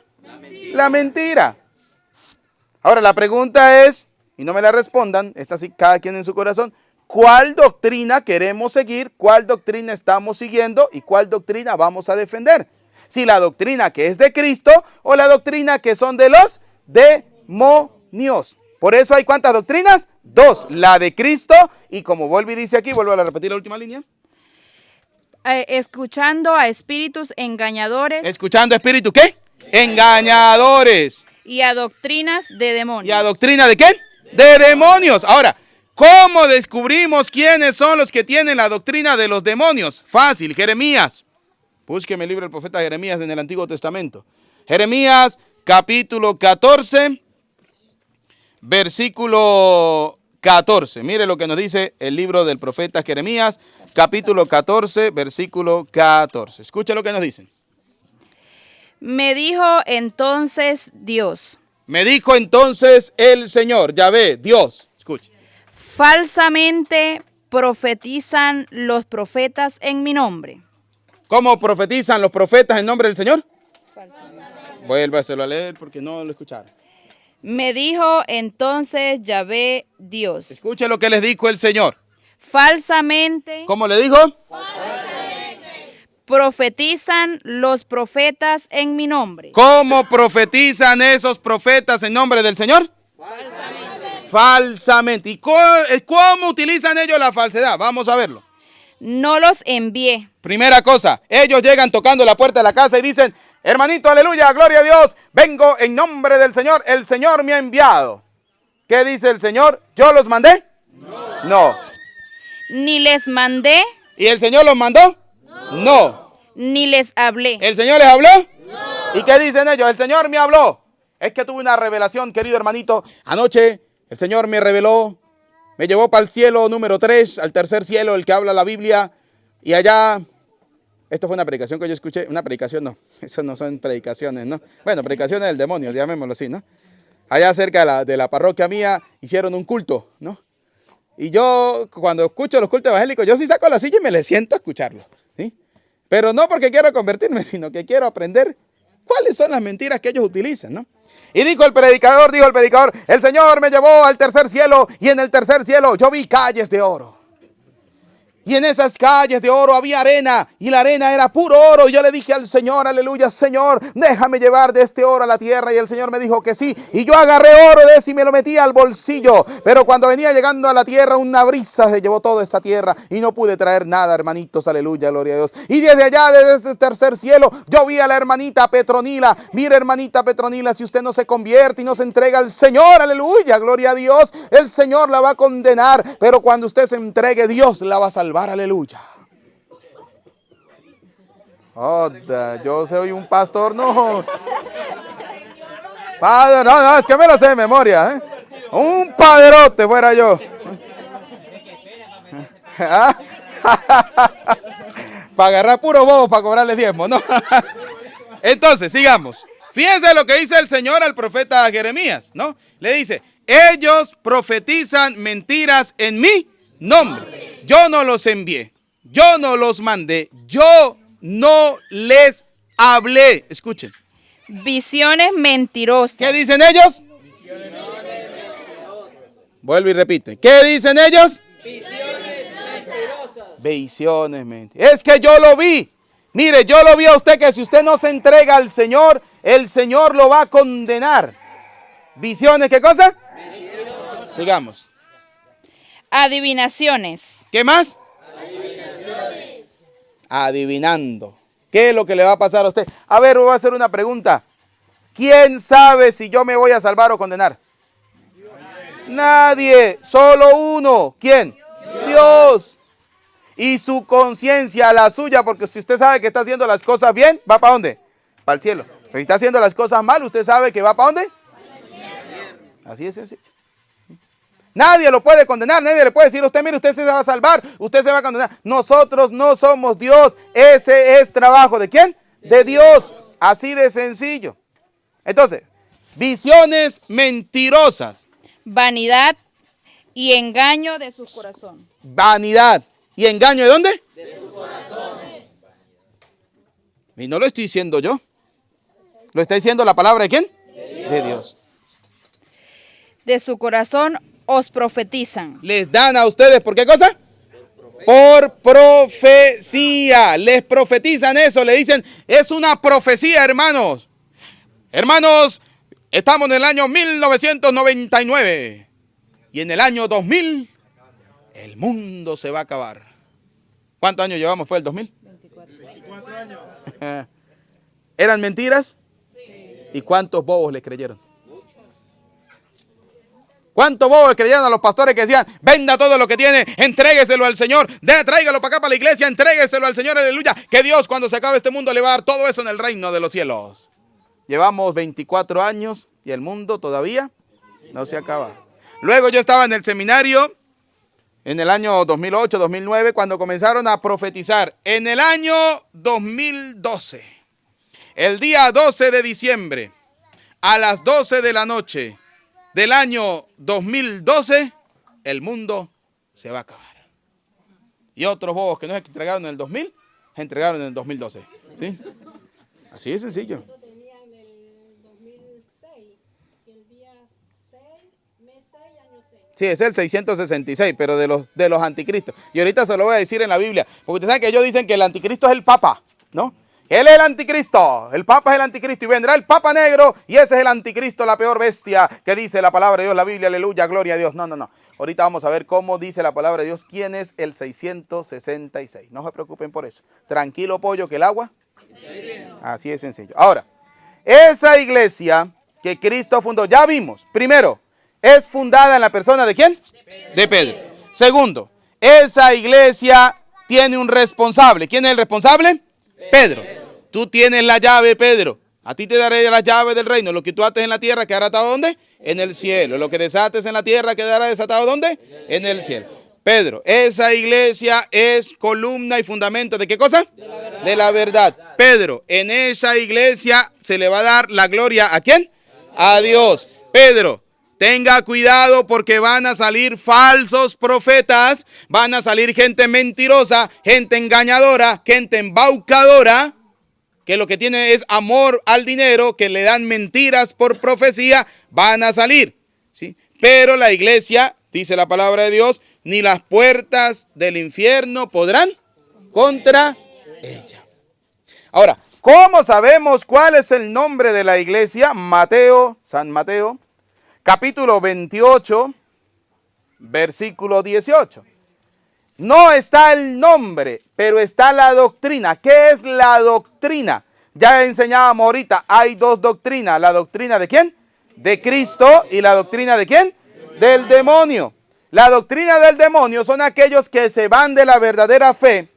La mentira. Ahora la pregunta es, y no me la respondan, esta sí cada quien en su corazón, ¿cuál doctrina queremos seguir? ¿Cuál doctrina estamos siguiendo? ¿Y cuál doctrina vamos a defender? Si la doctrina que es de Cristo o la doctrina que son de los demonios. Por eso hay ¿cuántas doctrinas? Dos. La de Cristo y como vuelve y dice aquí, vuelvo a repetir la última línea. Escuchando a espíritus engañadores. ¿Escuchando a espíritus qué? Engañadores. Y a doctrinas de demonios. ¿Y a doctrina de quién? De demonios. Ahora, ¿cómo descubrimos quiénes son los que tienen la doctrina de los demonios? Fácil, Jeremías. Búsqueme el libro del profeta Jeremías en el Antiguo Testamento. Jeremías, capítulo 14, versículo 14. Mire lo que nos dice el libro del profeta Jeremías, capítulo 14, versículo 14. Escucha lo que nos dicen. Me dijo entonces Dios. Me dijo entonces el Señor, Yahvé, Dios. Escucha. Falsamente profetizan los profetas en mi nombre. ¿Cómo profetizan los profetas en nombre del Señor? Vuélvaselo a leer porque no lo escucharon. Me dijo entonces Yahvé Dios. Escuche lo que les dijo el Señor. Falsamente. ¿Cómo le dijo? Profetizan los profetas en mi nombre. ¿Cómo profetizan esos profetas en nombre del Señor? Falsamente. Falsamente. ¿Y cómo utilizan ellos la falsedad? Vamos a verlo. No los envié. Primera cosa, ellos llegan tocando la puerta de la casa y dicen, hermanito, aleluya, gloria a Dios, vengo en nombre del Señor, el Señor me ha enviado. ¿Qué dice el Señor? ¿Yo los mandé? No. Ni les mandé, ¿Y el Señor los mandó? No. ni les hablé. ¿El Señor les habló? ¿Y qué dicen ellos? El Señor me habló. Es que tuve una revelación, querido hermanito. Anoche el Señor me reveló, me llevó para el cielo número 3, al tercer cielo, el que habla la Biblia. Y allá, esto fue una predicación que yo escuché. Una predicación no, eso no son predicaciones, ¿no? Bueno, predicaciones del demonio, llamémoslo así, ¿no? Allá cerca de la parroquia mía hicieron un culto, ¿no? Y yo, cuando escucho los cultos evangélicos, yo sí saco la silla y me le siento a escucharlo, ¿sí? Pero no porque quiero convertirme, sino que quiero aprender cuáles son las mentiras que ellos utilizan, ¿no? Y dijo el predicador, el Señor me llevó al tercer cielo y en el tercer cielo yo vi calles de oro. Y en esas calles de oro había arena y la arena era puro oro. Y yo le dije al Señor, aleluya, Señor, déjame llevar de este oro a la tierra. Y el Señor me dijo que sí. Y yo agarré oro de ese y me lo metí al bolsillo. Pero cuando venía llegando a la tierra, una brisa se llevó toda esa tierra y no pude traer nada, hermanitos, aleluya, gloria a Dios. Y desde allá, desde este tercer cielo, yo vi a la hermanita Petronila. Mire, hermanita Petronila, si usted no se convierte y no se entrega al Señor, aleluya, gloria a Dios, el Señor la va a condenar. Pero cuando usted se entregue, Dios la va a salvar. Aleluya. Yo soy un pastor, no. Padre, no, es que me lo sé de memoria, ¿eh? Un padrote fuera yo. Para agarrar puro bobo para cobrarle diezmo, ¿no? Entonces, sigamos. Fíjense lo que dice el Señor al profeta Jeremías, ¿no? Le dice, ellos profetizan mentiras en mi nombre. Yo no los envié, yo no los mandé, yo no les hablé. Escuchen. Visiones mentirosas. ¿Qué dicen ellos? Vuelve y repite. ¿Qué dicen ellos? Visiones mentirosas. Visiones mentirosas. Es que yo lo vi. Mire, yo lo vi a usted que si usted no se entrega al Señor, el Señor lo va a condenar. ¿Visiones qué cosa? Mentirosas. Sigamos. Adivinaciones. ¿Qué más? Adivinaciones. Adivinando. ¿Qué es lo que le va a pasar a usted? A ver, voy a hacer una pregunta. ¿Quién sabe si yo me voy a salvar o condenar? Nadie, solo uno. ¿Quién? Dios. Y su conciencia, la suya, porque si usted sabe que está haciendo las cosas bien, ¿va para dónde? Para el cielo. Pero si está haciendo las cosas mal, ¿usted sabe que va para dónde? Así es sencillo. Nadie lo puede condenar, nadie le puede decir a usted, mire, usted se va a salvar, usted se va a condenar. Nosotros no somos Dios, ese es trabajo ¿de quién? De Dios, así de sencillo. Entonces, visiones mentirosas. Vanidad y engaño de su corazón. Vanidad y engaño ¿de dónde? De sus corazones. Y no lo estoy diciendo yo, lo está diciendo la palabra ¿de quién? De Dios. De su corazón os profetizan. Les dan a ustedes, ¿por qué cosa? Por profecía. Les profetizan eso, le dicen, es una profecía, hermanos. Hermanos, estamos en el año 1999. Y en el año 2000, el mundo se va a acabar. ¿Cuántos años llevamos después del 2000? 24 años. ¿Eran mentiras? Sí. ¿Y cuántos bobos les creyeron? ¿Cuántos bobos creyeron a los pastores que decían, venda todo lo que tiene, entrégueselo al Señor, tráigalo para acá para la iglesia, entrégueselo al Señor, aleluya, que Dios cuando se acabe este mundo le va a dar todo eso en el reino de los cielos? Llevamos 24 años y el mundo todavía no se acaba. Luego yo estaba en el seminario en el año 2008, 2009, cuando comenzaron a profetizar. En el año 2012, el día 12 de diciembre, a las 12 de la noche, del año 2012, el mundo se va a acabar. Y otros bobos que no se entregaron en el 2000, se entregaron en el 2012. ¿Sí? Así de sencillo. Sí, es el 666, pero de los anticristos. Y ahorita se lo voy a decir en la Biblia, porque ustedes saben que ellos dicen que el anticristo es el Papa, ¿no? Él es el anticristo, el Papa es el anticristo y vendrá el Papa negro y ese es el anticristo, la peor bestia que dice la palabra de Dios, la Biblia, aleluya, gloria a Dios. No. Ahorita vamos a ver cómo dice la palabra de Dios, quién es el 666. No se preocupen por eso. Tranquilo, pollo, que el agua. Así es sencillo. Ahora, esa iglesia que Cristo fundó, ya vimos, primero, es fundada en la persona ¿de quién? De Pedro. Segundo, esa iglesia tiene un responsable. ¿Quién es el responsable? Pedro. Tú tienes la llave, Pedro. A ti te daré las llaves del reino. Lo que tú ates en la tierra quedará atado ¿dónde? En el cielo. Lo que desates en la tierra quedará desatado ¿dónde? En el cielo. Pedro, esa iglesia es columna y fundamento ¿de qué cosa? De la verdad. Pedro, en esa iglesia se le va a dar la gloria ¿a quién? A Dios. Pedro, tenga cuidado porque van a salir falsos profetas, van a salir gente mentirosa, gente engañadora, gente embaucadora, que lo que tiene es amor al dinero, que le dan mentiras por profecía, van a salir, ¿sí? Pero la iglesia, dice la palabra de Dios, ni las puertas del infierno podrán contra ella. Ahora, ¿cómo sabemos cuál es el nombre de la iglesia? San Mateo, capítulo 28, versículo 18. No está el nombre, pero está la doctrina. ¿Qué es la doctrina? Ya enseñábamos ahorita, hay dos doctrinas. ¿La doctrina de quién? De Cristo. ¿Y la doctrina de quién? Del demonio. La doctrina del demonio son aquellos que se van de la verdadera fe,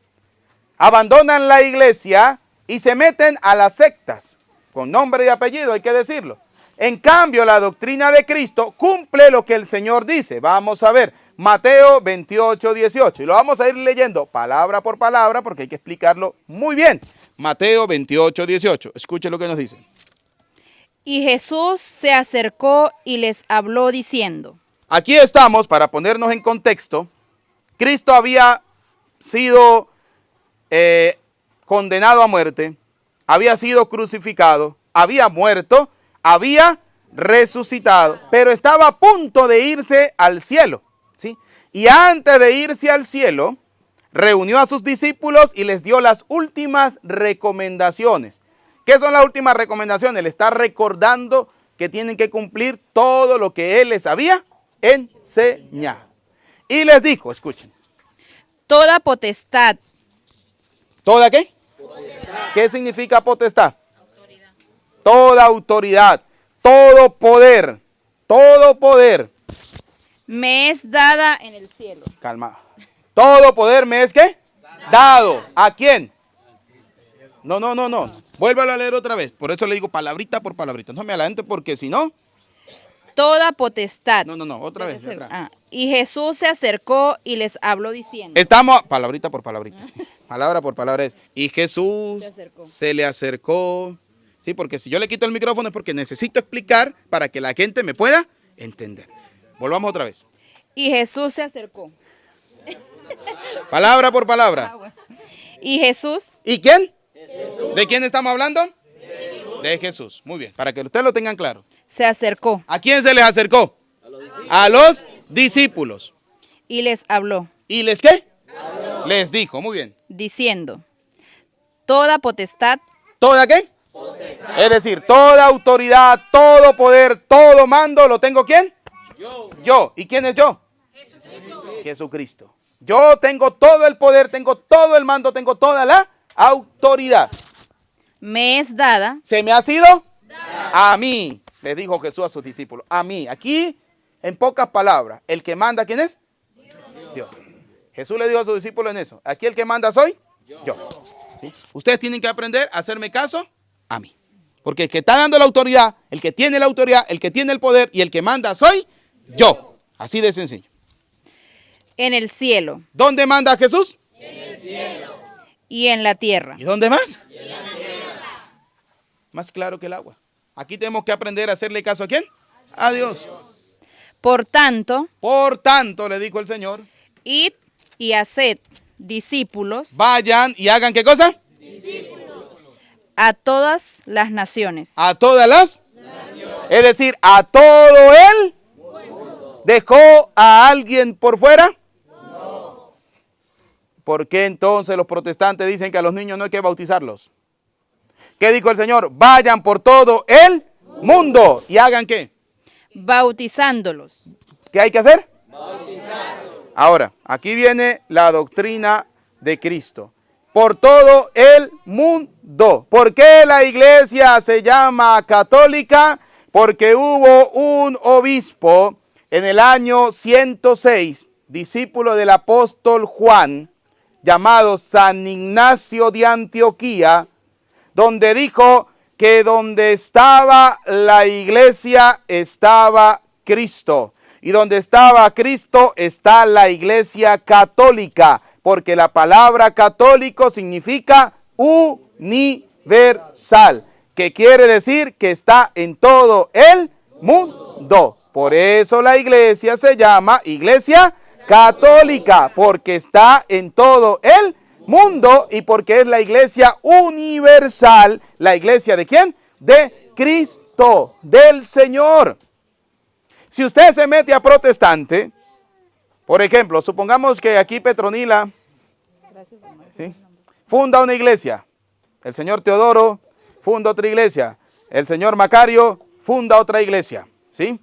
abandonan la iglesia y se meten a las sectas, con nombre y apellido, hay que decirlo. En cambio, la doctrina de Cristo cumple lo que el Señor dice. Vamos a ver, Mateo 28, 18. Y lo vamos a ir leyendo palabra por palabra porque hay que explicarlo muy bien. Mateo 28, 18. Escuche lo que nos dice. Y Jesús se acercó y les habló diciendo. Aquí estamos, para ponernos en contexto. Cristo había sido condenado a muerte, había sido crucificado, había muerto, había resucitado, pero estaba a punto de irse al cielo, ¿sí? Y antes de irse al cielo, reunió a sus discípulos y les dio las últimas recomendaciones. ¿Qué son las últimas recomendaciones? Le está recordando que tienen que cumplir todo lo que él les había enseñado. Y les dijo, escuchen. Toda potestad. ¿Toda qué? Potestad. ¿Qué significa potestad? Autoridad. Toda autoridad, todo poder, todo poder. Me es dada en el cielo. Calma. Todo poder me es ¿qué? Dado. ¿A quién? No. Vuélvalo a leer otra vez. Por eso le digo palabrita por palabrita. No me adelante porque si no. Toda potestad. No, otra vez. Y Jesús se acercó y les habló diciendo. Estamos, palabrita por palabrita. Sí. Palabra por palabra es. Y Jesús se le acercó. Sí, porque si yo le quito el micrófono es porque necesito explicar para que la gente me pueda entender. Volvamos otra vez. Y Jesús se acercó. Palabra por palabra. Y Jesús. ¿Y quién? Jesús. ¿De quién estamos hablando? De Jesús. Muy bien, para que ustedes lo tengan claro. Se acercó. ¿A quién se les acercó? A los discípulos. Y les habló. ¿Y les qué? Habló. Les dijo, muy bien. Diciendo, toda potestad. ¿Toda qué? Potestad. Es decir, toda autoridad, todo poder, todo mando, ¿lo tengo quién? Yo. ¿Y quién es yo? Jesucristo. Yo tengo todo el poder, tengo todo el mando, tengo toda la autoridad. Me es dada. ¿Se me ha sido? Dada. A mí, les dijo Jesús a sus discípulos. A mí. Aquí, en pocas palabras, el que manda, ¿quién es? Dios. Jesús le dijo a sus discípulos en eso. Aquí el que manda soy yo. ¿Sí? Ustedes tienen que aprender a hacerme caso a mí. Porque el que está dando la autoridad, el que tiene la autoridad, el que tiene el poder y el que manda soy yo. Así de sencillo. En el cielo. ¿Dónde manda Jesús? En el cielo. Y en la tierra. ¿Y dónde más? Y en la tierra. Más claro que el agua. Aquí tenemos que aprender a hacerle caso ¿a quién? A Dios. Por tanto, le dijo el Señor. Id y haced discípulos. Vayan y hagan ¿qué cosa? Discípulos. A todas las naciones. A todas las naciones. Es decir, a todo el mundo. ¿Dejó a alguien por fuera? No. ¿Por qué entonces los protestantes dicen que a los niños no hay que bautizarlos? ¿Qué dijo el Señor? Vayan por todo el mundo. ¿Y hagan qué? Bautizándolos. ¿Qué hay que hacer? Bautizarlos. Ahora, aquí viene la doctrina de Cristo. Por todo el mundo. ¿Por qué la iglesia se llama católica? Porque hubo un obispo en el año 106, discípulo del apóstol Juan, llamado San Ignacio de Antioquía, donde dijo que donde estaba la iglesia estaba Cristo. Y donde estaba Cristo está la iglesia católica, porque la palabra católico significa universal, que quiere decir que está en todo el mundo. Por eso la iglesia se llama iglesia católica, porque está en todo el mundo y porque es la iglesia universal. ¿La iglesia de quién? De Cristo, del Señor. Si usted se mete a protestante, por ejemplo, supongamos que aquí Petronila, ¿sí?, funda una iglesia. El señor Teodoro funda otra iglesia. El señor Macario funda otra iglesia. ¿Sí?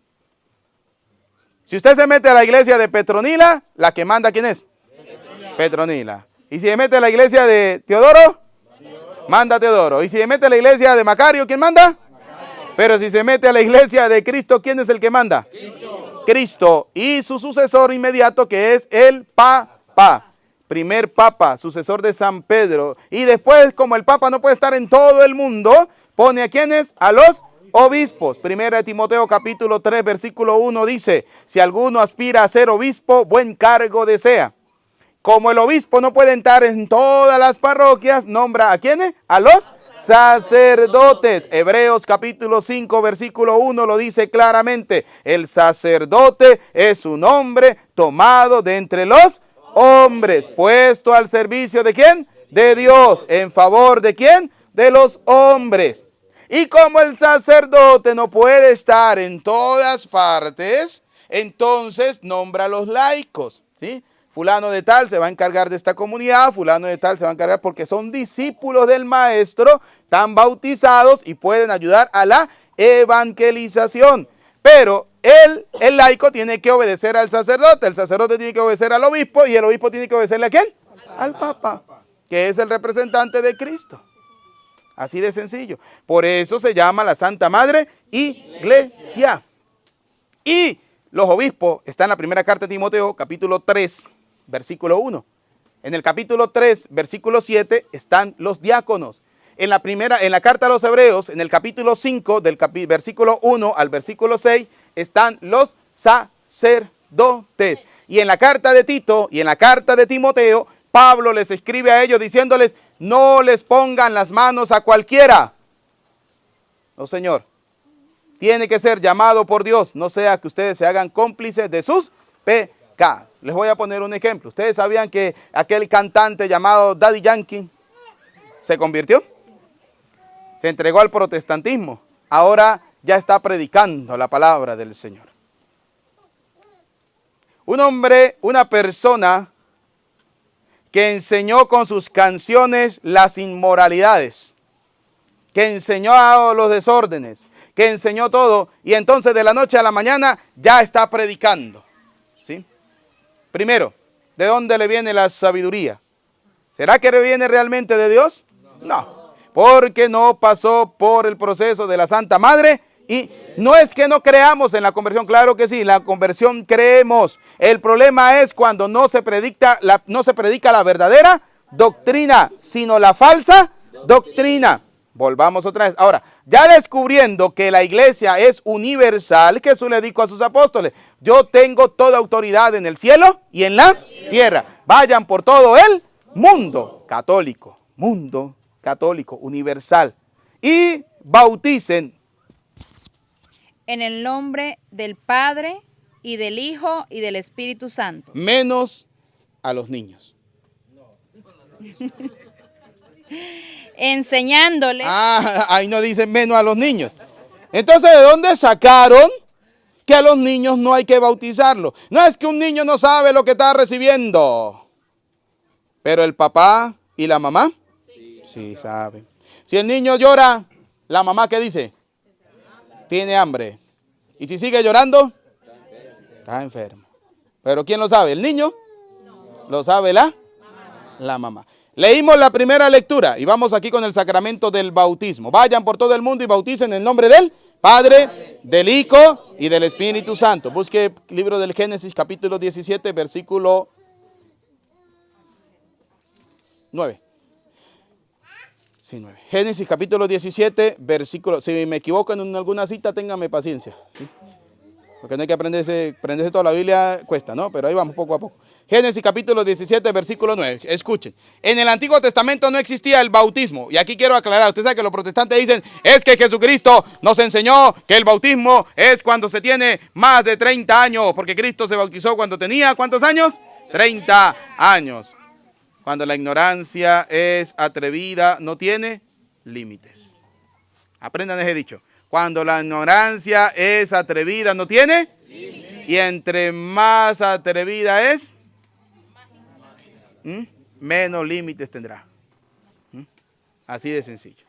Si usted se mete a la iglesia de Petronila, la que manda, ¿quién es? Petronila. Y si se mete a la iglesia de Teodoro, manda Teodoro. Y si se mete a la iglesia de Macario, ¿quién manda? Pero si se mete a la iglesia de Cristo, ¿quién es el que manda? Cristo. Y su sucesor inmediato, que es el Papa. Primer Papa, sucesor de San Pedro. Y después, como el Papa no puede estar en todo el mundo, pone a ¿quiénes? A los obispos. Primera de Timoteo capítulo 3, versículo 1 dice: si alguno aspira a ser obispo, buen cargo desea. Como el obispo no puede entrar en todas las parroquias, nombra ¿a quiénes? A los sacerdotes. Hebreos capítulo 5, versículo 1 lo dice claramente: el sacerdote es un hombre tomado de entre los hombres, puesto al servicio ¿de quién? De Dios. ¿En favor de quién? De los hombres. Y como el sacerdote no puede estar en todas partes, entonces nombra a los laicos, ¿sí? Fulano de tal se va a encargar de esta comunidad, fulano de tal se va a encargar, porque son discípulos del maestro, están bautizados y pueden ayudar a la evangelización. Pero el laico tiene que obedecer al sacerdote, el sacerdote tiene que obedecer al obispo y el obispo tiene que obedecerle ¿a quién? Al Papa, que es el representante de Cristo. Así de sencillo. Por eso se llama la Santa Madre Iglesia. Y los obispos están en la primera carta de Timoteo, capítulo 3, versículo 1. En el capítulo 3, versículo 7, están los diáconos. En la carta a los Hebreos, en el capítulo 5, del versículo 1 al versículo 6, están los sacerdotes. Y en la carta de Tito y en la carta de Timoteo, Pablo les escribe a ellos diciéndoles: no les pongan las manos a cualquiera. No, señor. Tiene que ser llamado por Dios, no sea que ustedes se hagan cómplices de sus pecados. Les voy a poner un ejemplo. ¿Ustedes sabían que aquel cantante llamado Daddy Yankee se convirtió? Se entregó al protestantismo. Ahora ya está predicando la palabra del Señor. Un hombre, una persona que enseñó con sus canciones las inmoralidades, que enseñó los desórdenes, que enseñó todo, y entonces de la noche a la mañana ya está predicando. ¿Sí? Primero, ¿de dónde le viene la sabiduría? ¿Será que viene realmente de Dios? No, porque no pasó por el proceso de la Santa Madre. Y no es que no creamos en la conversión, claro que sí, la conversión creemos. El problema es cuando no se predica la verdadera doctrina, sino la falsa doctrina. Volvamos otra vez. Ahora, ya descubriendo que la iglesia es universal, Jesús le dijo a sus apóstoles: yo tengo toda autoridad en el cielo y en la tierra. Vayan por todo el mundo católico, universal, y bauticen en el nombre del Padre, y del Hijo, y del Espíritu Santo. Menos a los niños. Enseñándoles. Ahí no dicen menos a los niños. Entonces, ¿de dónde sacaron que a los niños no hay que bautizarlos? No es que un niño no sabe lo que está recibiendo. Pero el papá y la mamá sí saben. Si el niño llora, ¿la mamá qué dice? Tiene hambre. Y si sigue llorando, está enfermo. ¿Pero quién lo sabe? ¿El niño? Lo sabe la mamá. Leímos la primera lectura y vamos aquí con el sacramento del bautismo. Vayan por todo el mundo y bauticen en el nombre del Padre, del Hijo y del Espíritu Santo. Busque el libro del Génesis capítulo 17, versículo 9. Sí, 9. Génesis capítulo 17, versículo. Si me equivoco en alguna cita, téngame paciencia, ¿sí? Porque no hay que aprenderse toda la Biblia, cuesta, ¿no? Pero ahí vamos poco a poco. Génesis capítulo 17, versículo 9. Escuchen. En el Antiguo Testamento no existía el bautismo. Y aquí quiero aclarar. Usted sabe que los protestantes dicen, es que Jesucristo nos enseñó que el bautismo es cuando se tiene más de 30 años. Porque Cristo se bautizó cuando tenía, ¿cuántos años? 30 años. Cuando la ignorancia es atrevida, no tiene límites. Aprendan ese dicho. Cuando la ignorancia es atrevida, no tiene límites. Y entre más atrevida es, menos límites tendrá. Así de sencillo.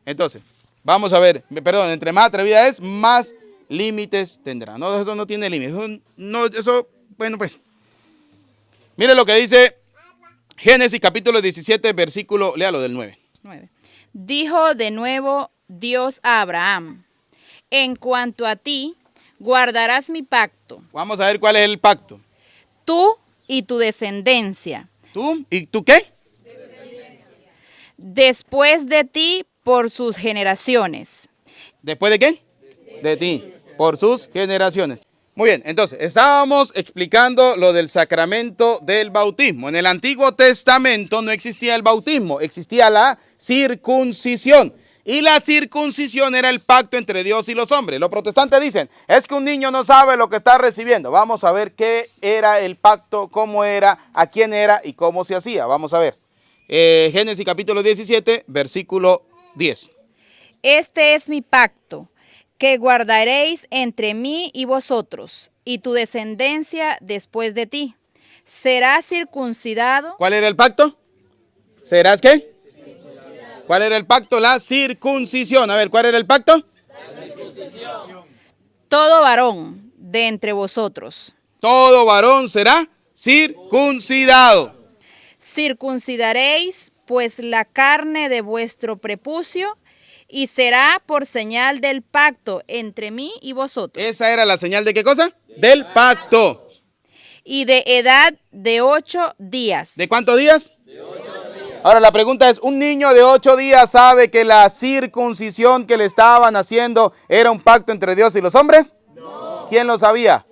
Entonces, vamos a ver, perdón, entre más atrevida es, más límites tendrá. No, eso no tiene límites. Bueno, pues. Mire lo que dice Génesis capítulo 17, versículo, léalo del 9. Dijo de nuevo Dios a Abraham, en cuanto a ti, guardarás mi pacto. Vamos a ver cuál es el pacto. Tú y tu descendencia. ¿Tú? ¿Y tú qué? Después de ti por sus generaciones. ¿Después de qué? De ti, por sus generaciones. Muy bien, entonces, estábamos explicando lo del sacramento del bautismo. En el Antiguo Testamento no existía el bautismo, existía la circuncisión. Y la circuncisión era el pacto entre Dios y los hombres. Los protestantes dicen, es que un niño no sabe lo que está recibiendo. Vamos a ver qué era el pacto, cómo era, a quién era y cómo se hacía. Vamos a ver. Génesis capítulo 17, versículo 10. Este es mi pacto, que guardaréis entre mí y vosotros, y tu descendencia después de ti. Será circuncidado. ¿Cuál era el pacto? ¿Serás qué? ¿Cuál era el pacto? La circuncisión. A ver, ¿cuál era el pacto? La circuncisión. Todo varón de entre vosotros. Todo varón será circuncidado. Circuncidaréis pues la carne de vuestro prepucio, y será por señal del pacto entre mí y vosotros. ¿Esa era la señal de qué cosa? Del pacto. Y de edad de 8 días. ¿De cuántos días? De 8 días. Ahora la pregunta es, ¿un niño de 8 días sabe que la circuncisión que le estaban haciendo era un pacto entre Dios y los hombres? No. ¿Quién lo sabía?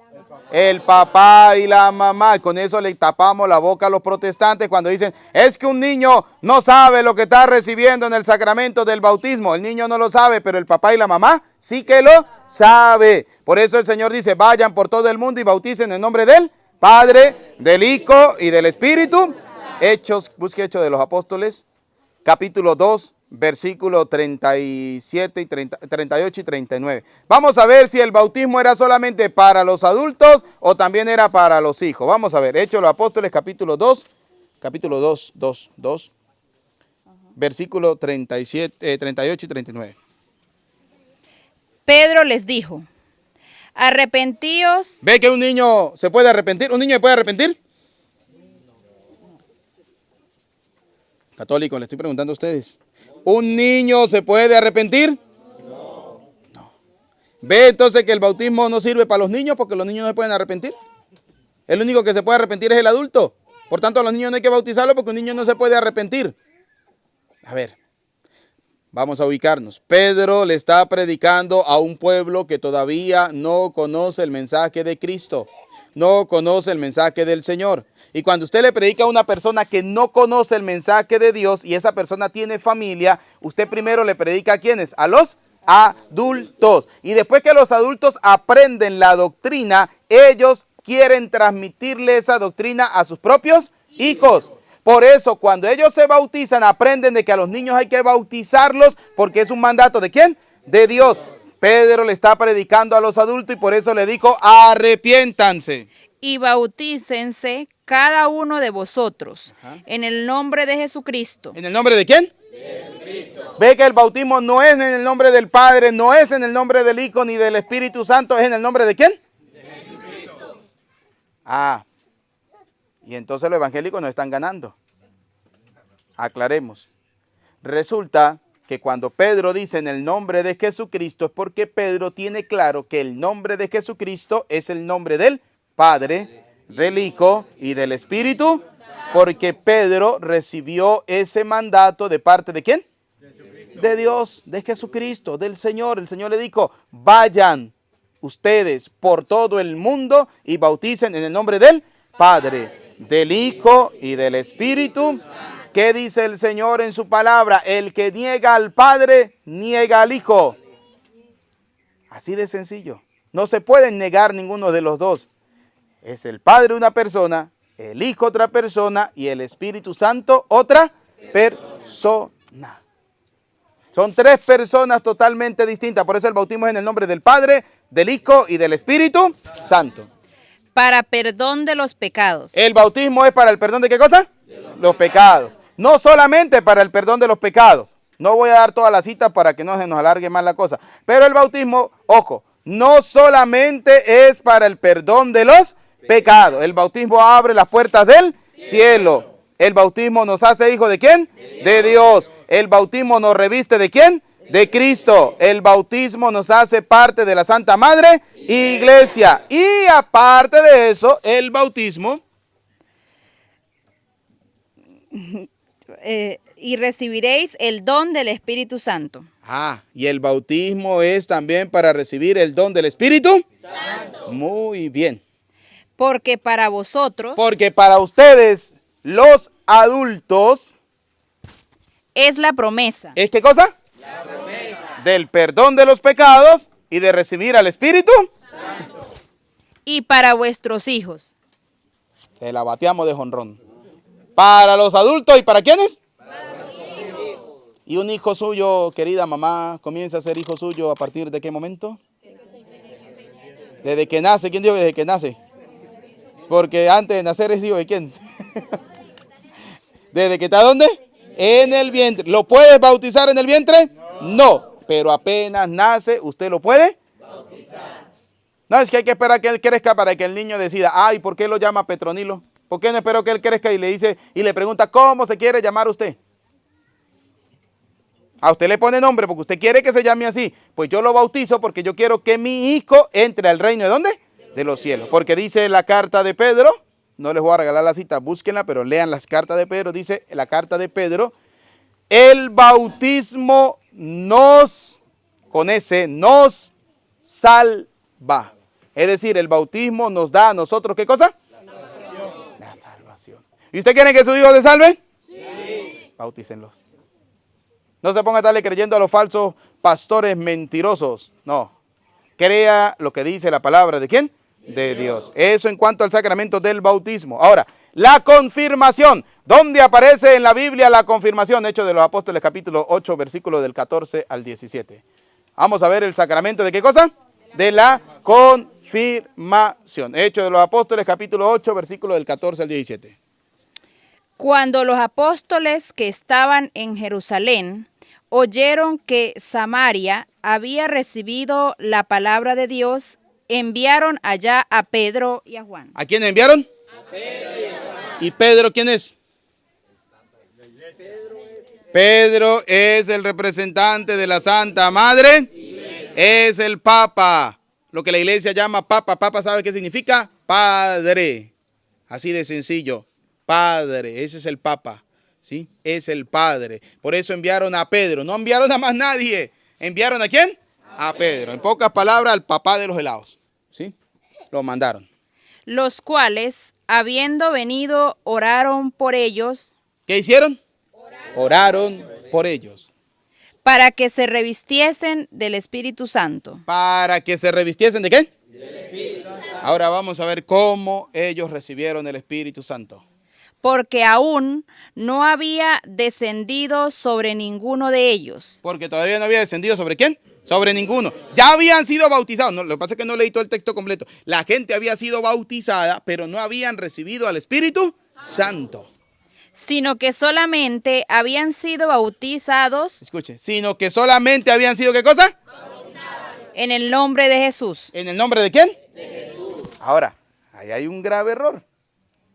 El papá y la mamá. Con eso le tapamos la boca a los protestantes cuando dicen, es que un niño no sabe lo que está recibiendo en el sacramento del bautismo. El niño no lo sabe, pero el papá y la mamá sí que lo sabe. Por eso el Señor dice, vayan por todo el mundo y bauticen en nombre del Padre, del Hijo y del Espíritu. Busque Hechos de los Apóstoles, capítulo 2, versículo 37 y 38 y 39. Vamos a ver si el bautismo era solamente para los adultos o también era para los hijos. Vamos a ver, Hechos de los Apóstoles, capítulo 2, versículo 37, 38 y 39. Pedro les dijo, arrepentíos. ¿Ve que un niño se puede arrepentir? ¿Un niño se puede arrepentir? Católico, le estoy preguntando a ustedes. ¿Un niño se puede arrepentir? No. ¿Ve entonces que el bautismo no sirve para los niños porque los niños no se pueden arrepentir? El único que se puede arrepentir es el adulto. Por tanto, a los niños no hay que bautizarlos porque un niño no se puede arrepentir. A ver, vamos a ubicarnos. Pedro le está predicando a un pueblo que todavía no conoce el mensaje de Cristo. No conoce el mensaje del Señor. Y cuando usted le predica a una persona que no conoce el mensaje de Dios y esa persona tiene familia, usted primero le predica a ¿quiénes? A los adultos. Y después que los adultos aprenden la doctrina, ellos quieren transmitirle esa doctrina a sus propios hijos. Por eso, cuando ellos se bautizan, aprenden de que a los niños hay que bautizarlos porque es un mandato ¿de quién? De Dios. Pedro le está predicando a los adultos y por eso le dijo, arrepiéntanse. Y bautícense cada uno de vosotros en el nombre de Jesucristo. ¿En el nombre de quién? De Jesucristo. Ve que el bautismo no es en el nombre del Padre, no es en el nombre del Hijo ni del Espíritu Santo, es en el nombre de quién? De Jesucristo. Y entonces los evangélicos nos están ganando. Aclaremos. Resulta que cuando Pedro dice en el nombre de Jesucristo es porque Pedro tiene claro que el nombre de Jesucristo es el nombre del Padre, del Hijo y del Espíritu, porque Pedro recibió ese mandato de parte de ¿quién? De Dios, de Jesucristo, del Señor. El Señor le dijo, vayan ustedes por todo el mundo y bauticen en el nombre del Padre, del Hijo y del Espíritu. ¿Qué dice el Señor en su palabra? El que niega al Padre, niega al Hijo. Así de sencillo. No se pueden negar ninguno de los dos. Es el Padre una persona, el Hijo otra persona y el Espíritu Santo otra persona. Son tres personas totalmente distintas. Por eso el bautismo es en el nombre del Padre, del Hijo y del Espíritu Santo. Para perdón de los pecados. El bautismo es para el perdón de ¿qué cosa? Los pecados. No solamente para el perdón de los pecados. No voy a dar toda la cita para que no se nos alargue más la cosa. Pero el bautismo, ojo, no solamente es para el perdón de los pecados. El bautismo abre las puertas del cielo. El bautismo nos hace hijos ¿de quién? De Dios. El bautismo nos reviste ¿de quién? De Cristo. El bautismo nos hace parte de la Santa Madre Iglesia. Y aparte de eso, el bautismo y recibiréis el don del Espíritu Santo. Y el bautismo es también para recibir el don del Espíritu Santo. Muy bien. Porque para vosotros. Porque para ustedes, los adultos. Es la promesa. ¿Es qué cosa? La promesa. Del perdón de los pecados y de recibir al Espíritu Santo. Y para vuestros hijos. Se la bateamos de jonrón. Para los adultos, ¿y para quiénes? Para los hijos. ¿Y un hijo suyo, querida mamá, comienza a ser hijo suyo a partir de qué momento? Desde que nace. ¿Quién dijo desde que nace? Porque antes de nacer es hijo de quién. ¿Desde que está dónde? En el vientre. ¿Lo puedes bautizar en el vientre? No. Pero apenas nace, ¿usted lo puede bautizar? No, es que hay que esperar que él crezca para que el niño decida, ay, ¿por qué lo llama Petronilo? ¿Por qué no espero que él crezca y le dice y le pregunta cómo se quiere llamar usted? A usted le pone nombre porque usted quiere que se llame así. Pues yo lo bautizo porque yo quiero que mi hijo entre al reino ¿de dónde? De los cielos. Porque dice la carta de Pedro, no les voy a regalar la cita, búsquenla, pero lean las cartas de Pedro. Dice la carta de Pedro, el bautismo nos salva. Es decir, el bautismo nos da a nosotros, ¿qué cosa? La salvación. ¿Y usted quiere que sus hijos se salven? Sí. Bautícenlos. No se ponga a estarle creyendo a los falsos pastores mentirosos. No. Crea lo que dice la palabra ¿de quién? De Dios. Eso en cuanto al sacramento del bautismo. Ahora, la confirmación. ¿Dónde aparece en la Biblia la confirmación? Hechos de los Apóstoles, capítulo 8, versículos del 14 al 17. Vamos a ver el sacramento de qué cosa? De la confirmación. Hechos de los Apóstoles, capítulo 8, versículos del 14 al 17. Cuando los apóstoles que estaban en Jerusalén oyeron que Samaria había recibido la palabra de Dios, enviaron allá a Pedro y a Juan. ¿A quién enviaron? A Pedro y a Juan. ¿Y Pedro quién es? Pedro es el representante de la Santa Madre. Es el Papa. Lo que la iglesia llama Papa. Papa, ¿sabe qué significa? Padre. Así de sencillo. Padre. Ese es el Papa. ¿Sí? Es el Padre. Por eso enviaron a Pedro. No enviaron a más nadie. ¿Enviaron a quién? A Pedro. En pocas palabras, al papá de los helados. ¿Sí? Lo mandaron. Los cuales, habiendo venido, oraron por ellos. ¿Qué hicieron? Oraron por ellos. Para que se revistiesen del Espíritu Santo. ¿Para que se revistiesen de qué? Del Espíritu Santo. Ahora vamos a ver cómo ellos recibieron el Espíritu Santo. Porque aún no había descendido sobre ninguno de ellos. Porque todavía no había descendido ¿sobre quién? Sobre ninguno. Ya habían sido bautizados. No, lo que pasa es que no leí todo el texto completo. La gente había sido bautizada, pero no habían recibido al Espíritu Santo. Sino que solamente habían sido bautizados. Escuche, sino que solamente habían sido ¿qué cosa? Bautizados. En el nombre de Jesús. ¿En el nombre de quién? De Jesús. Ahora, ahí hay un grave error.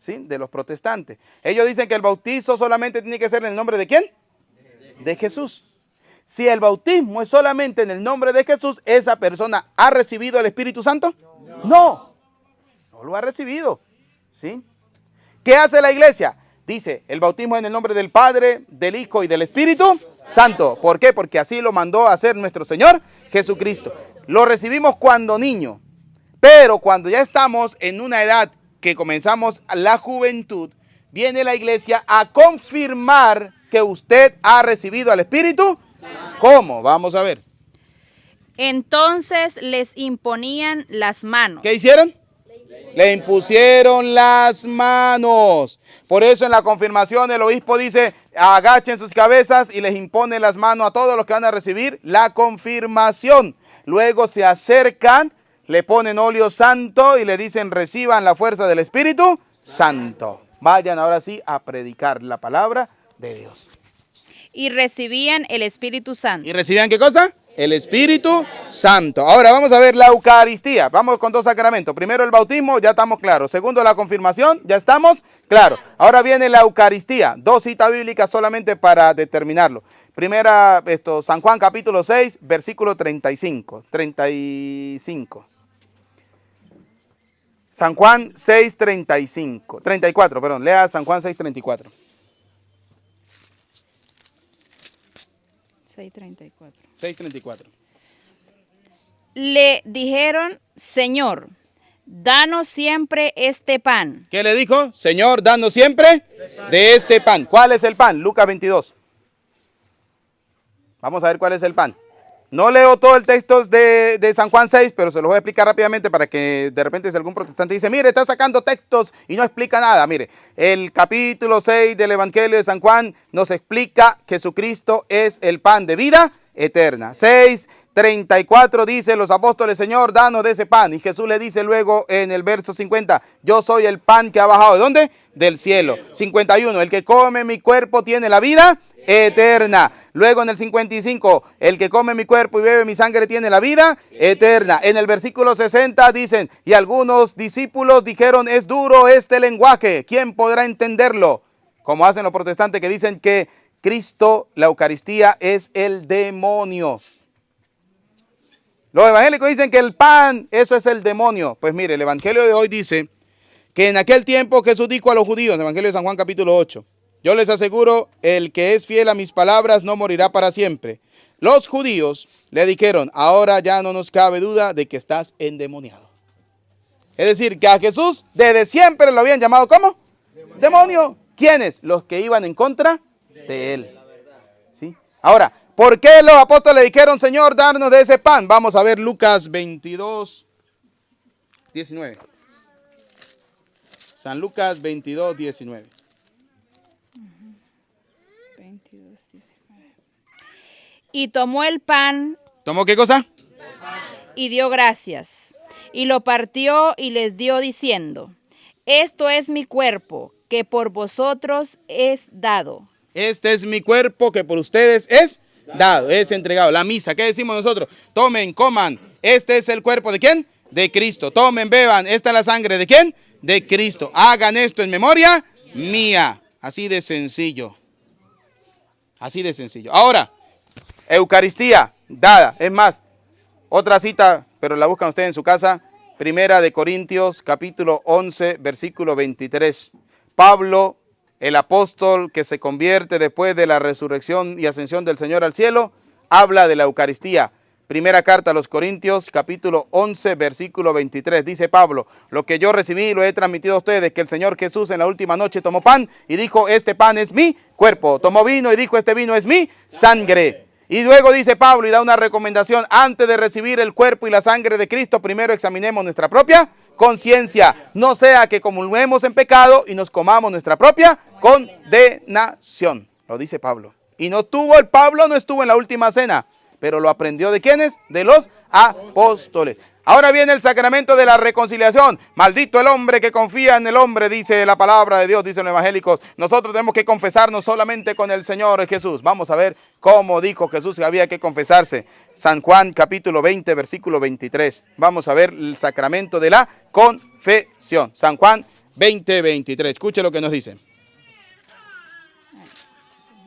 ¿sí? De los protestantes. Ellos dicen que el bautizo solamente tiene que ser en el nombre de ¿quién? De Jesús. Si el bautismo es solamente en el nombre de Jesús, ¿esa persona ha recibido el Espíritu Santo? No, no lo ha recibido. ¿Sí? ¿Qué hace la iglesia? Dice, el bautismo en el nombre del Padre, del Hijo y del Espíritu Santo. ¿Por qué? Porque así lo mandó a hacer nuestro Señor Jesucristo. Lo recibimos cuando niño, pero cuando ya estamos en una edad que comenzamos la juventud, viene la iglesia a confirmar que usted ha recibido al Espíritu. ¿Cómo? Vamos a ver. Entonces les imponían las manos. ¿Qué hicieron? Le impusieron las manos. Por eso en la confirmación el obispo dice, agachen sus cabezas y les impone las manos a todos los que van a recibir la confirmación. Luego se acercan, le ponen óleo santo y le dicen, reciban la fuerza del Espíritu Santo. Vayan ahora sí a predicar la palabra de Dios. Y recibían el Espíritu Santo. ¿Y recibían qué cosa? El Espíritu Santo. Ahora vamos a ver la Eucaristía. Vamos con dos sacramentos. Primero el bautismo, ya estamos claros. Segundo la confirmación, ya estamos claros. Ahora viene la Eucaristía. Dos citas bíblicas solamente para determinarlo. Primera, San Juan capítulo 6, versículo 35. San Juan 6, 34, perdón. Lea San Juan 6, 34. 6:34. 6:34. Le dijeron, Señor, danos siempre este pan. ¿Qué le dijo? Señor, danos siempre de este pan. ¿Cuál es el pan? Lucas 22. Vamos a ver cuál es el pan. No leo todo el texto de San Juan 6, pero se los voy a explicar rápidamente para que de repente si algún protestante dice, mire, está sacando textos y no explica nada. Mire, el capítulo 6 del Evangelio de San Juan nos explica que Jesucristo es el pan de vida eterna. 6:34 dice los apóstoles, Señor, danos de ese pan. Y Jesús le dice luego en el verso 50, yo soy el pan que ha bajado. ¿De dónde? Del cielo. 51, el que come mi cuerpo tiene la vida eterna. Luego en el 55, el que come mi cuerpo y bebe mi sangre tiene la vida eterna. En el versículo 60 dicen, y algunos discípulos dijeron, es duro este lenguaje, ¿quién podrá entenderlo? Como hacen los protestantes que dicen que Cristo, la Eucaristía, es el demonio. Los evangélicos dicen que el pan, eso es el demonio. Pues mire, el evangelio de hoy dice que en aquel tiempo Jesús dijo a los judíos, en el evangelio de San Juan capítulo 8, yo les aseguro, el que es fiel a mis palabras no morirá para siempre. Los judíos le dijeron, ahora ya no nos cabe duda de que estás endemoniado. Es decir, que a Jesús desde siempre lo habían llamado ¿cómo? Demonio. ¿Quiénes? Los que iban en contra de él. ¿Sí? Ahora, ¿por qué los apóstoles dijeron, Señor, darnos de ese pan? Vamos a ver Lucas 22, 19. San Lucas 22, 19. 22, 19. Y tomó el pan. ¿Tomó qué cosa? Y dio gracias. Y lo partió y les dio diciendo, esto es mi cuerpo, que por vosotros es dado. Este es mi cuerpo que por ustedes es dado, es entregado. La misa, ¿qué decimos nosotros? Tomen, coman. Este es el cuerpo ¿de quién? De Cristo. Tomen, beban. Esta es la sangre ¿de quién? De Cristo. Hagan esto en memoria mía. Así de sencillo. Así de sencillo. Ahora, Eucaristía dada. Es más, otra cita, pero la buscan ustedes en su casa. Primera de Corintios, capítulo 11, versículo 23. Pablo, el apóstol que se convierte después de la resurrección y ascensión del Señor al cielo, habla de la Eucaristía. Primera carta a los Corintios, capítulo 11, versículo 23. Dice Pablo, lo que yo recibí lo he transmitido a ustedes, que el Señor Jesús en la última noche tomó pan y dijo, este pan es mi cuerpo. Tomó vino y dijo, este vino es mi sangre. Y luego dice Pablo y da una recomendación, antes de recibir el cuerpo y la sangre de Cristo, primero examinemos nuestra propia conciencia. No sea que comulguemos en pecado y nos comamos nuestra propia condenación. Lo dice Pablo. Y Pablo no estuvo en la última cena, pero lo aprendió ¿de quiénes? De los apóstoles. Ahora viene el sacramento de la reconciliación. Maldito el hombre que confía en el hombre, dice la palabra de Dios, dicen los evangélicos. Nosotros tenemos que confesarnos solamente con el Señor Jesús. Vamos a ver cómo dijo Jesús que había que confesarse. San Juan capítulo 20, versículo 23. Vamos a ver el sacramento de la confesión. San Juan 20:23. Escuche lo que nos dice.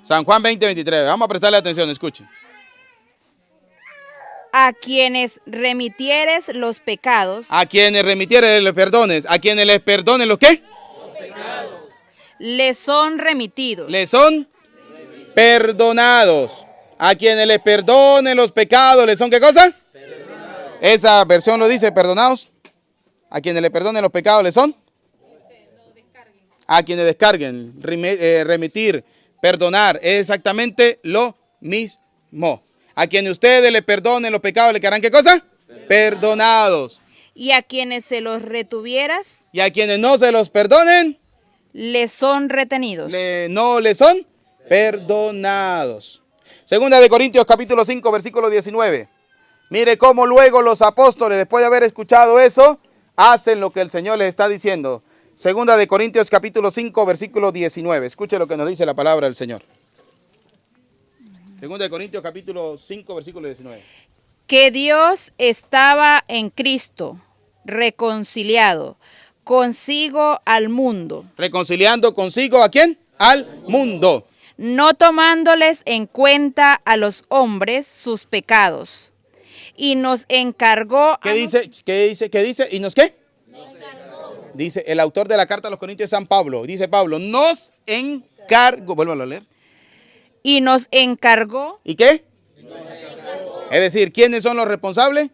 San Juan 20:23. Vamos a prestarle atención, escuche. A quienes remitieres los pecados, A quienes remitieres les perdones. A quienes les perdonen los ¿qué? les son remitidos. Les son perdonados. A quienes les perdonen los pecados, ¿les son qué cosa? Perdonados. Esa versión lo dice, perdonados. A quienes les perdonen los pecados, ¿les son? A quienes descarguen, remitir, perdonar, es exactamente lo mismo. A quienes ustedes les perdonen los pecados, ¿le quedarán qué cosa? Perdonados. Y a quienes se los retuvieras, Y a quienes no se los perdonen, les son retenidos. no les son perdonados. Segunda de Corintios capítulo 5, versículo 19. Mire cómo luego los apóstoles, después de haber escuchado eso, hacen lo que el Señor les está diciendo. Segunda de Corintios capítulo 5, versículo 19. Escuche lo que nos dice la palabra del Señor. Segunda de Corintios capítulo 5, versículo 19. Que Dios estaba en Cristo, reconciliado consigo al mundo, Reconciliando consigo ¿a quién? Al mundo. no tomándoles en cuenta a los hombres sus pecados. Y nos encargó... ¿Qué dice? ¿Qué dice? ¿Y nos qué? Dice el autor de la carta a los Corintios, San Pablo. Dice Pablo, nos encargó. Vuélvalo a leer. Y nos encargó... ¿Y qué? Es decir, ¿quiénes son los responsables?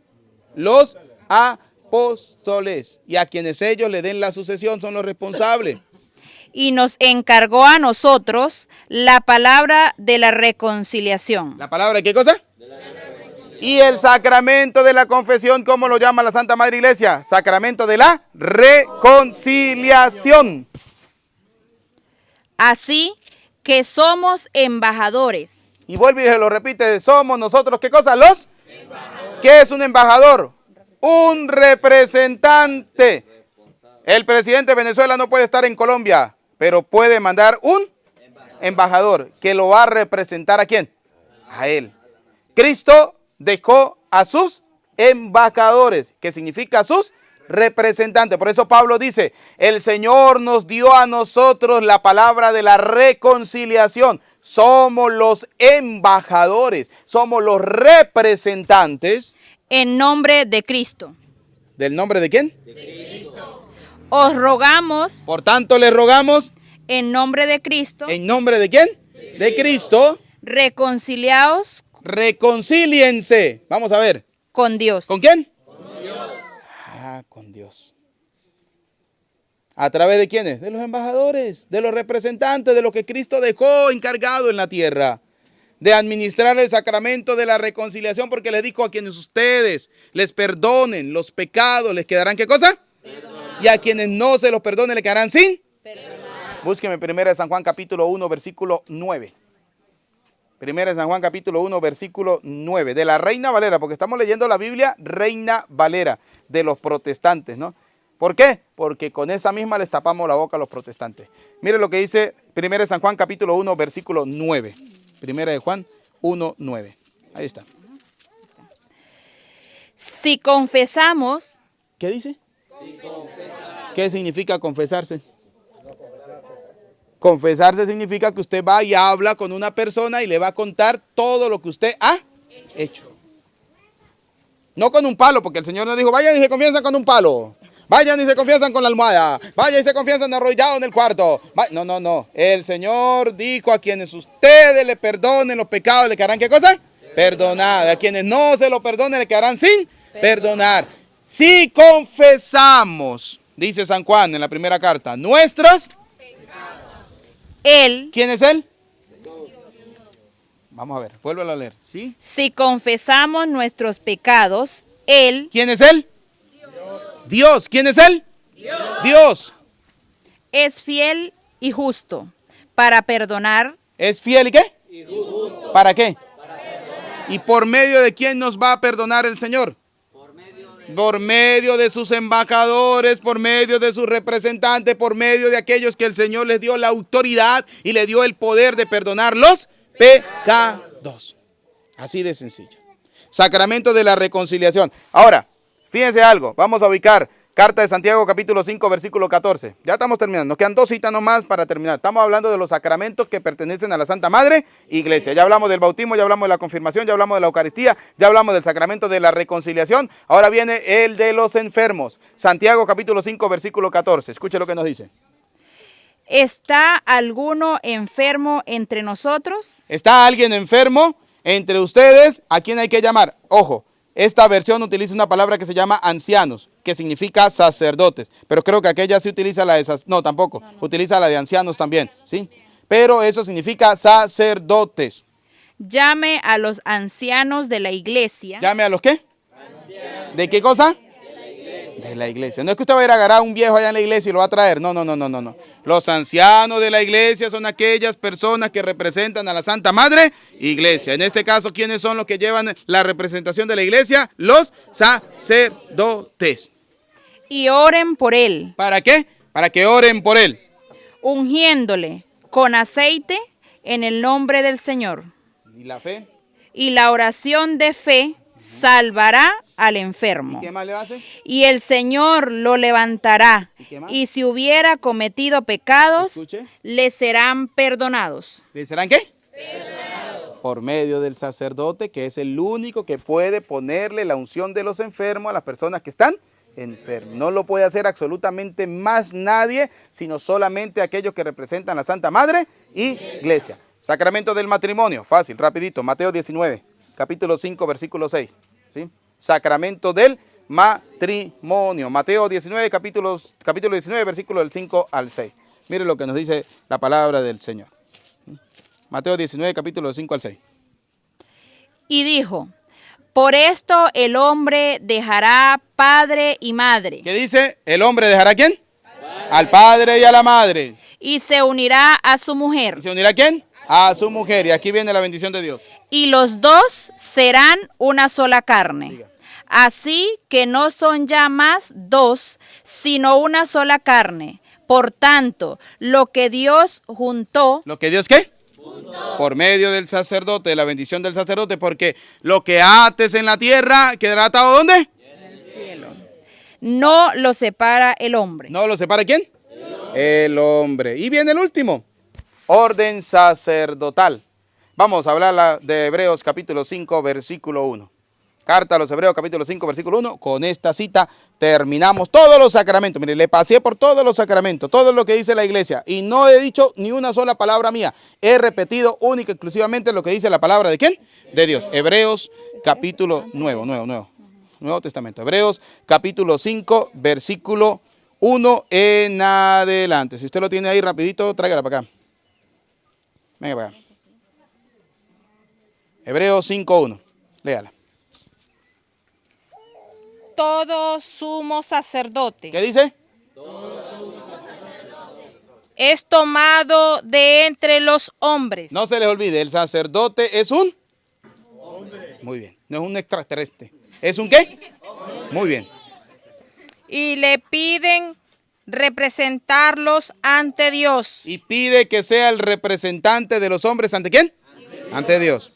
Los apóstoles. Y a quienes ellos le den la sucesión son los responsables. Y nos encargó a nosotros la palabra de la reconciliación. ¿La palabra qué cosa? Y el sacramento de la confesión, ¿cómo lo llama la Santa Madre Iglesia? Sacramento de la reconciliación. Así que somos embajadores. Y vuelve y se lo repite, somos nosotros, ¿qué cosa? Los embajadores. ¿Qué es un embajador? Un representante. El presidente de Venezuela no puede estar en Colombia, pero puede mandar un embajador que lo va a representar ¿a quién? A él. Cristo dejó a sus embajadores, que significa sus representantes. Por eso Pablo dice, el Señor nos dio a nosotros la palabra de la reconciliación. Somos los embajadores, somos los representantes. En nombre de Cristo. ¿Del nombre de quién? De Cristo. Os rogamos. Por tanto, les rogamos. En nombre de Cristo. ¿En nombre de quién? De Cristo. Reconciliaos. Reconcíliense. Vamos a ver. Con Dios. ¿Con quién? Con Dios. Con Dios. ¿A través de quiénes? De los embajadores, de los representantes, de lo que Cristo dejó encargado en la tierra. De administrar el sacramento de la reconciliación, porque les dijo a quienes ustedes les perdonen los pecados, ¿les quedarán qué cosa? Perdonar. Y a quienes no se los perdonen, ¿le quedarán sin? Perdonar. Búsqueme primera de San Juan capítulo 1, versículo 9. Primera de San Juan capítulo 1, versículo 9. De la Reina Valera, porque estamos leyendo la Biblia Reina Valera, de los protestantes, ¿no? ¿Por qué? Porque con esa misma les tapamos la boca a los protestantes. Mire lo que dice primera de San Juan capítulo 1, versículo 9. Primera de Juan 1, 9. Ahí está. Si confesamos. ¿Qué dice? Si confesamos. ¿Qué significa confesarse? Confesarse significa que usted va y habla con una persona y le va a contar todo lo que usted ha hecho. No con un palo, porque el Señor nos dijo, vayan y se confiesan con un palo. Vayan y se confiesan con la almohada. Vayan y se confiesan arrollados en el cuarto. No, no, no. El Señor dijo a quienes ustedes le perdonen los pecados, ¿le quedarán qué cosa? Perdonar. A quienes no se lo perdonen, le quedarán sin perdonar. Si confesamos, dice San Juan en la primera carta, nuestros pecados. Él. ¿Quién es Él? Vamos a ver, vuélvelo a leer. ¿Sí? Si confesamos nuestros pecados, Él. ¿Quién es Él? Dios. ¿Quién es Él? Dios. Dios. Es fiel y justo para perdonar. ¿Es fiel y qué? Y justo. ¿Para qué? Para perdonar. ¿Y por medio de quién nos va a perdonar el Señor? Por medio de sus embajadores, por medio de sus representantes, por medio de aquellos que el Señor les dio la autoridad y le dio el poder de perdonar los pecados. Así de sencillo. Sacramento de la reconciliación. Ahora, fíjense algo, vamos a ubicar Carta de Santiago, capítulo 5, versículo 14. Ya estamos terminando. Nos quedan 2 citas nomás para terminar. Estamos hablando de los sacramentos que pertenecen a la Santa Madre Iglesia. Ya hablamos del bautismo, ya hablamos de la confirmación, ya hablamos de la Eucaristía, ya hablamos del sacramento de la reconciliación. Ahora viene el de los enfermos. Santiago, capítulo 5, versículo 14. Escuche lo que nos dice. ¿Está alguno enfermo entre nosotros? ¿Está alguien enfermo entre ustedes? ¿A quién hay que llamar? Ojo, esta versión utiliza una palabra que se llama ancianos, que significa sacerdotes. Pero creo que aquella sí utiliza la de... No, tampoco. Utiliza la de ancianos también, ¿sí? Pero eso significa sacerdotes. Llame a los ancianos de la iglesia. ¿Llame a los qué? Ancianos. ¿De qué cosa? De la iglesia. No es que usted va a ir a agarrar a un viejo allá en la iglesia y lo va a traer. No, no, no, no, no, no. Los ancianos de la iglesia son aquellas personas que representan a la Santa Madre Iglesia. En este caso, ¿quiénes son los que llevan la representación de la iglesia? Los sacerdotes. Y oren por él, ¿Para qué? Para que oren por él. ungiéndole con aceite en el nombre del Señor. ¿Y la fe? Y la oración de fe salvará al enfermo. ¿Y qué más le hace? Y el Señor lo levantará. ¿Y qué más? Y si hubiera cometido pecados, Escuche. le serán perdonados. ¿Le serán qué? Por medio del sacerdote, que es el único que puede ponerle la unción de los enfermos a las personas que están enfermos. No lo puede hacer absolutamente más nadie, sino solamente aquellos que representan la Santa Madre Iglesia. Sacramento del matrimonio, fácil, rapidito, Mateo 19, capítulo 5, versículo 6. ¿Sí? Sacramento del matrimonio, Mateo 19, capítulo 19, versículo del 5 al 6. Mire lo que nos dice la palabra del Señor. Mateo 19, capítulo 5 al 6. Y dijo, por esto el hombre dejará padre y madre. ¿Qué dice? ¿El hombre dejará a quién? Al padre y a la madre. Y se unirá a su mujer. ¿Y se unirá a quién? A su mujer. Y aquí viene la bendición de Dios. Y los dos serán una sola carne. Así que no son ya más dos, sino una sola carne. Por tanto, lo que Dios juntó, ¿Lo que Dios qué? Por medio del sacerdote, de la bendición del sacerdote, porque lo que ates en la tierra, ¿quedará atado dónde? no lo separa el hombre. ¿No lo separa quién? El hombre. Y viene el último. Orden sacerdotal. Vamos a hablar de Hebreos capítulo 5, versículo 1. Carta a los Hebreos capítulo 5, versículo 1. Con esta cita terminamos todos los sacramentos. Mire, le pasé por todos los sacramentos, todo lo que dice la iglesia. Y no he dicho ni una sola palabra mía. He repetido única y exclusivamente lo que dice la palabra ¿de quién? De Dios. Hebreos capítulo Nuevo Testamento. Hebreos capítulo 5, versículo 1 en adelante. Si usted lo tiene ahí rapidito, tráigala para acá. Venga para acá. Hebreos 5, 1. Léala. Todo sumo sacerdote ¿Qué dice? es tomado de entre los hombres. No se les olvide, el sacerdote es un hombre. Muy bien, no es un extraterrestre. ¿Es un qué? Muy bien. Y le piden representarlos ante Dios Y pide que sea el representante de los hombres, ¿ante quién? Ante Dios.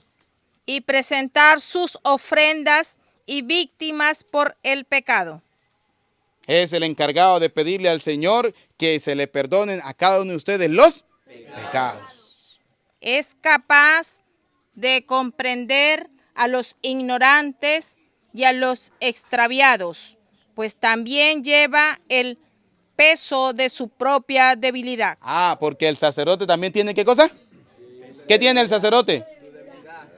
y presentar sus ofrendas y víctimas por el pecado. Es el encargado de pedirle al Señor que se le perdonen a cada uno de ustedes los pecados. Es capaz de comprender a los ignorantes y a los extraviados, pues también lleva el peso de su propia debilidad. Ah, porque el sacerdote también tiene ¿qué cosa? ¿Qué tiene el sacerdote?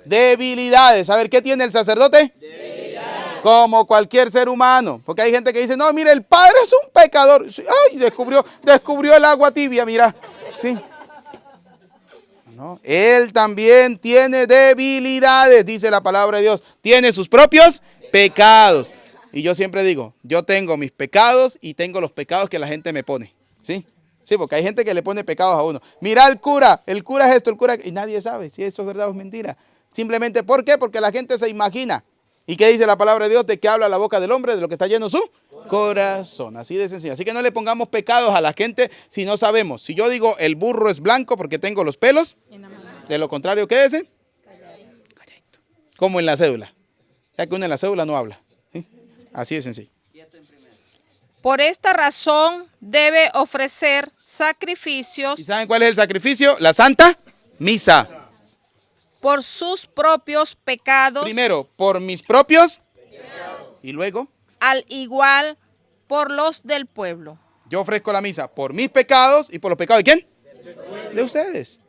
Debilidades. A ver, ¿qué tiene el sacerdote? Debilidades. Como cualquier ser humano. Porque hay gente que dice, no, mire, el padre es un pecador. Sí, ay, descubrió el agua tibia, mira. Sí. No, él también tiene debilidades, dice la palabra de Dios. Tiene sus propios pecados. Y yo siempre digo, yo tengo mis pecados y tengo los pecados que la gente me pone. ¿Sí? Sí, porque hay gente que le pone pecados a uno. Mira el cura es esto, el cura... Y nadie sabe si eso es verdad o es mentira. Simplemente, ¿por qué? Porque la gente se imagina. ¿Y qué dice la palabra de Dios? De que habla la boca del hombre, de lo que está lleno su corazón. Así de sencillo. Así que no le pongamos pecados a la gente si no sabemos. Si yo digo el burro es blanco porque tengo los pelos, de lo contrario, ¿qué dice? Calladito. Como en la cédula. Ya que uno en la cédula no habla. ¿Sí? Así de sencillo. Por esta razón debe ofrecer sacrificios ¿Y saben cuál es el sacrificio? La Santa Misa. por sus propios pecados, Primero, por mis propios. Y luego, al igual por los del pueblo. yo ofrezco la misa por mis pecados y por los pecados ¿de quién? De ustedes.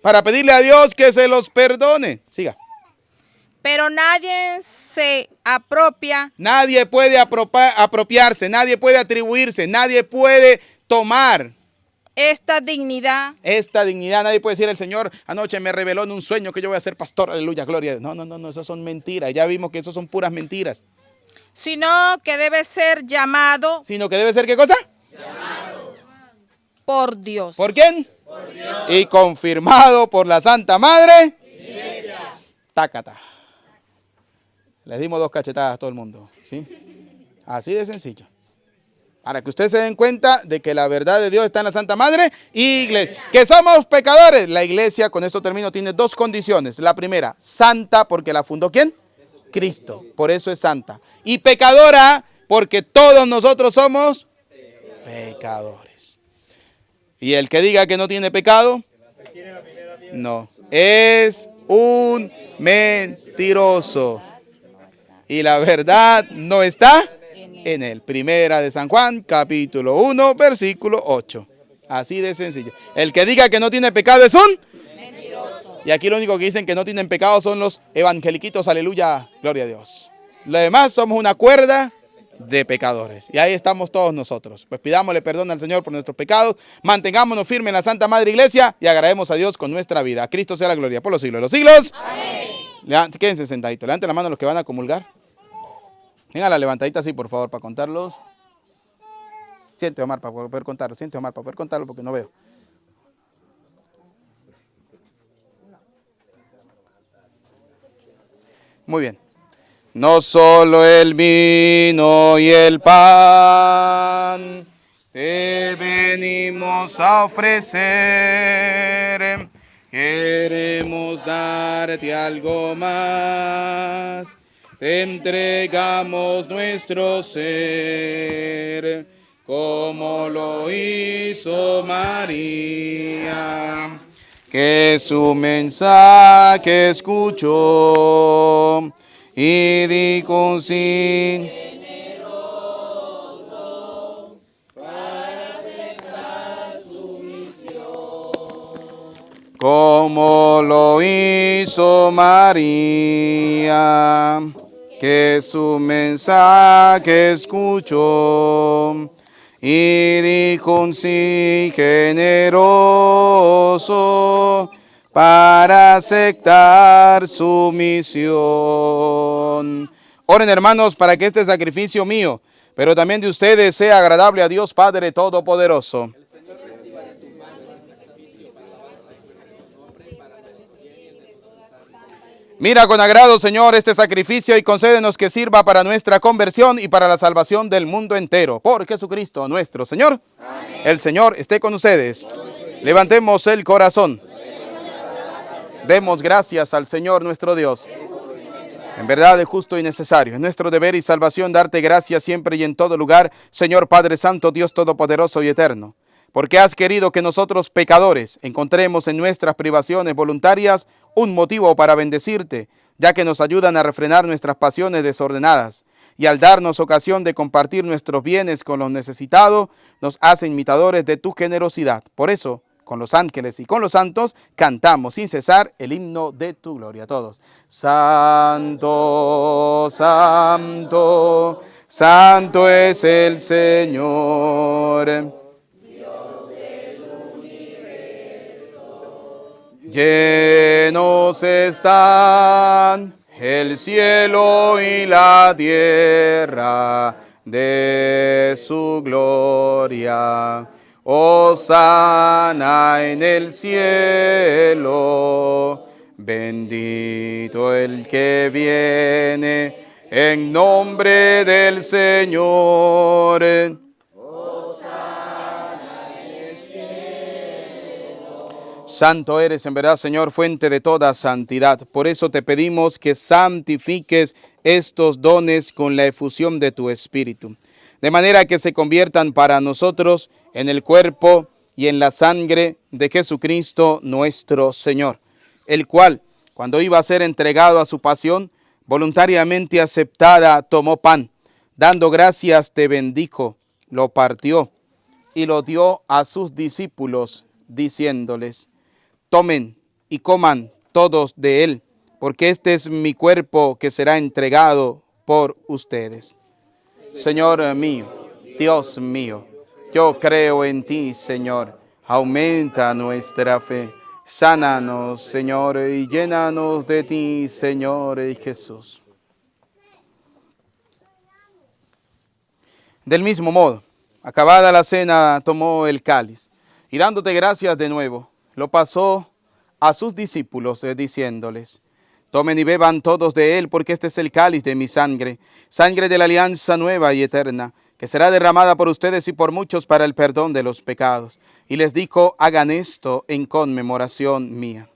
Para pedirle a Dios que se los perdone. Siga. Pero nadie se apropia Nadie puede apropiarse, nadie puede atribuirse, nadie puede tomar esta dignidad esta dignidad. Nadie puede decir, el Señor anoche me reveló en un sueño que yo voy a ser pastor. Aleluya, gloria a Dios. No, eso son mentiras. Ya vimos que eso son puras mentiras. sino que debe ser llamado Sino que debe ser, ¿qué cosa? por Dios. ¿Por quién? Por Dios. Y confirmado por la Santa Madre. Iglesia. Tácata. Les dimos 2 cachetadas a todo el mundo. ¿Sí? Así de sencillo. Para que ustedes se den cuenta de que la verdad de Dios está en la Santa Madre Iglesia. Que somos pecadores. La Iglesia, con esto termino, tiene 2 condiciones. La primera, santa, porque la fundó ¿quién? Cristo. Por eso es santa. Y pecadora, porque todos nosotros somos pecadores. Y el que diga que no tiene pecado, no, es un mentiroso. Y la verdad no está en él. Primera de San Juan, capítulo 1, versículo 8. Así de sencillo. El que diga que no tiene pecado es un mentiroso. Y aquí lo único que dicen que no tienen pecado son los evangeliquitos, aleluya, gloria a Dios. Lo demás somos una cuerda de pecadores. Y ahí estamos todos nosotros. Pues pidámosle perdón al Señor por nuestros pecados, mantengámonos firmes en la Santa Madre Iglesia y agrademos a Dios con nuestra vida. A Cristo sea la gloria por los siglos de los siglos. Amén. Quédense sentaditos. Levanten la mano los que van a comulgar. Venga la levantadita así, por favor, para contarlos. Siente, Omar, para poder contarlo. Siente, Omar, para poder contarlo porque no veo. Muy bien. No solo el vino y el pan te venimos a ofrecer. Queremos darte algo más. Te entregamos nuestro ser, como lo hizo María, que su mensaje escuchó y dijo sí. Como lo hizo María, que su mensaje escuchó y dijo un sí generoso para aceptar su misión. Oren, hermanos, para que este sacrificio mío, pero también de ustedes, sea agradable a Dios Padre Todopoderoso. Mira con agrado, Señor, este sacrificio y concédenos que sirva para nuestra conversión y para la salvación del mundo entero. Por Jesucristo nuestro Señor. Amén. El Señor esté con ustedes. Levantemos el corazón. Demos gracias al Señor nuestro Dios. En verdad es justo y necesario. Es nuestro deber y salvación darte gracias siempre y en todo lugar, Señor Padre Santo, Dios Todopoderoso y Eterno. Porque has querido que nosotros pecadores encontremos en nuestras privaciones voluntarias un motivo para bendecirte, ya que nos ayudan a refrenar nuestras pasiones desordenadas, y al darnos ocasión de compartir nuestros bienes con los necesitados, nos hacen imitadores de tu generosidad. Por eso, con los ángeles y con los santos, cantamos sin cesar el himno de tu gloria. Todos. Santo, santo, santo es el Señor. Llenos están el cielo y la tierra de su gloria. Hosana en el cielo, bendito el que viene en nombre del Señor. Santo eres en verdad, Señor, fuente de toda santidad. Por eso te pedimos que santifiques estos dones con la efusión de tu Espíritu. de manera que se conviertan para nosotros en el cuerpo y en la sangre de Jesucristo nuestro Señor, el cual, cuando iba a ser entregado a su pasión, voluntariamente aceptada, tomó pan, dando gracias te bendijo, lo partió y lo dio a sus discípulos, diciéndoles: tomen y coman todos de él, porque este es mi cuerpo que será entregado por ustedes. Señor mío, Dios mío, yo creo en ti, Señor. Aumenta nuestra fe. Sánanos, Señor, y llénanos de ti, Señor Jesús. Del mismo modo, acabada la cena, tomó el cáliz y dándote gracias de nuevo, lo pasó a sus discípulos, diciéndoles: tomen y beban todos de él, porque este es el cáliz de mi sangre, sangre de la alianza nueva y eterna, que será derramada por ustedes y por muchos para el perdón de los pecados. Y les dijo: hagan esto en conmemoración mía.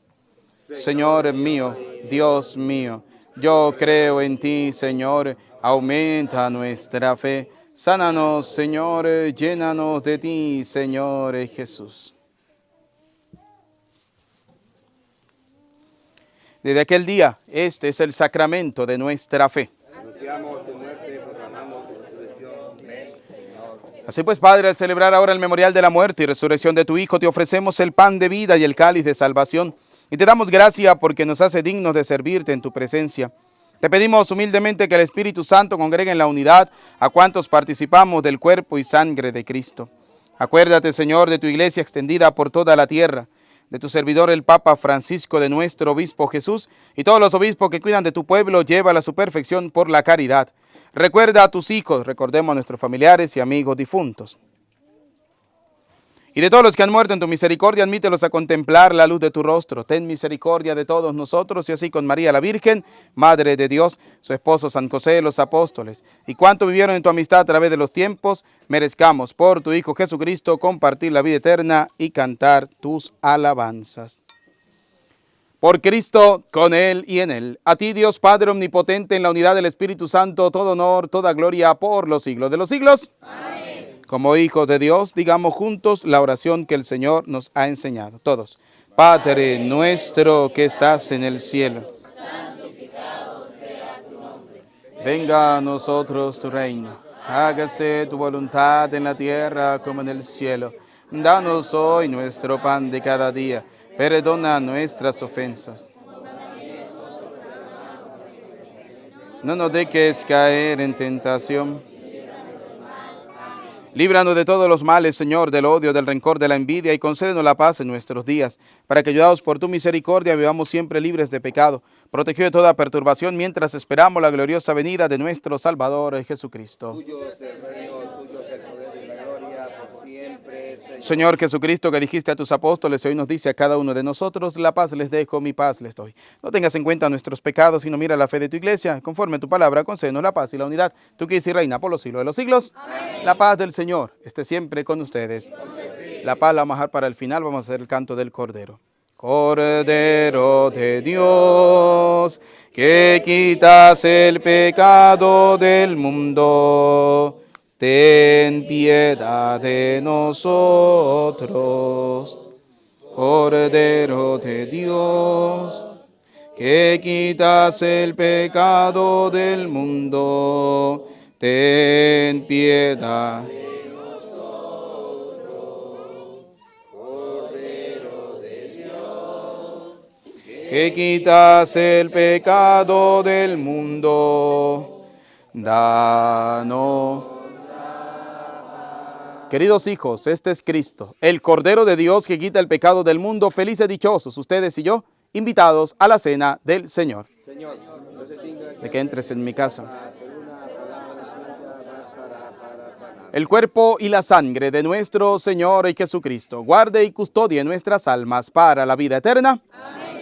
Señor mío, Dios mío, yo creo en ti, Señor, aumenta nuestra fe. Sánanos, Señor, llénanos de ti, Señor Jesús. Desde aquel día, este es el sacramento de nuestra fe. Así pues, Padre, al celebrar ahora el memorial de la muerte y resurrección de tu Hijo, te ofrecemos el pan de vida y el cáliz de salvación, y te damos gracia porque nos hace dignos de servirte en tu presencia. Te pedimos humildemente que el Espíritu Santo congregue en la unidad a cuantos participamos del cuerpo y sangre de Cristo. Acuérdate, Señor, de tu iglesia extendida por toda la tierra, de tu servidor el Papa Francisco, de nuestro obispo Jesús, y todos los obispos que cuidan de tu pueblo, llévala a su perfección por la caridad. Recuerda a tus hijos, recordemos a nuestros familiares y amigos difuntos. Y de todos los que han muerto en tu misericordia, admítelos a contemplar la luz de tu rostro. Ten misericordia de todos nosotros, y así con María la Virgen, Madre de Dios, su esposo San José, los apóstoles, y cuanto vivieron en tu amistad a través de los tiempos, merezcamos por tu Hijo Jesucristo compartir la vida eterna y cantar tus alabanzas. Por Cristo, con Él y en Él, a ti Dios Padre Omnipotente, en la unidad del Espíritu Santo, todo honor, toda gloria por los siglos de los siglos. Amén. Como hijos de Dios, digamos juntos la oración que el Señor nos ha enseñado. Todos. Padre nuestro que estás en el cielo, santificado sea tu nombre. Venga a nosotros tu reino. Hágase tu voluntad en la tierra como en el cielo. Danos hoy nuestro pan de cada día. Perdona nuestras ofensas. No nos dejes caer en tentación. Líbranos de todos los males, Señor, del odio, del rencor, de la envidia, y concédenos la paz en nuestros días, para que, ayudados por tu misericordia, vivamos siempre libres de pecado, protegidos de toda perturbación, mientras esperamos la gloriosa venida de nuestro Salvador Jesucristo. Tuyo es el reino, tuyo es el poder y la gloria por siempre, Señor Jesucristo, que dijiste a tus apóstoles, hoy nos dice a cada uno de nosotros: la paz les dejo, mi paz les doy. No tengas en cuenta nuestros pecados, sino mira la fe de tu iglesia. Conforme a tu palabra, concédenos la paz y la unidad. Tú que eres y reina por los siglos de los siglos. Amén. La paz del Señor esté siempre con ustedes. La paz la vamos a dejar para el final. Vamos a hacer el canto del Cordero. Cordero de Dios, que quitas el pecado del mundo, ten piedad de nosotros. Cordero de Dios, que quitas el pecado del mundo, ten piedad. Que quitas el pecado del mundo, danos. Queridos hijos, este es Cristo, el Cordero de Dios que quita el pecado del mundo. Felices, dichosos ustedes y yo, invitados a la cena del Señor. De que entres en mi casa. El cuerpo y la sangre de nuestro Señor y Jesucristo guarde y custodie nuestras almas para la vida eterna. Amén.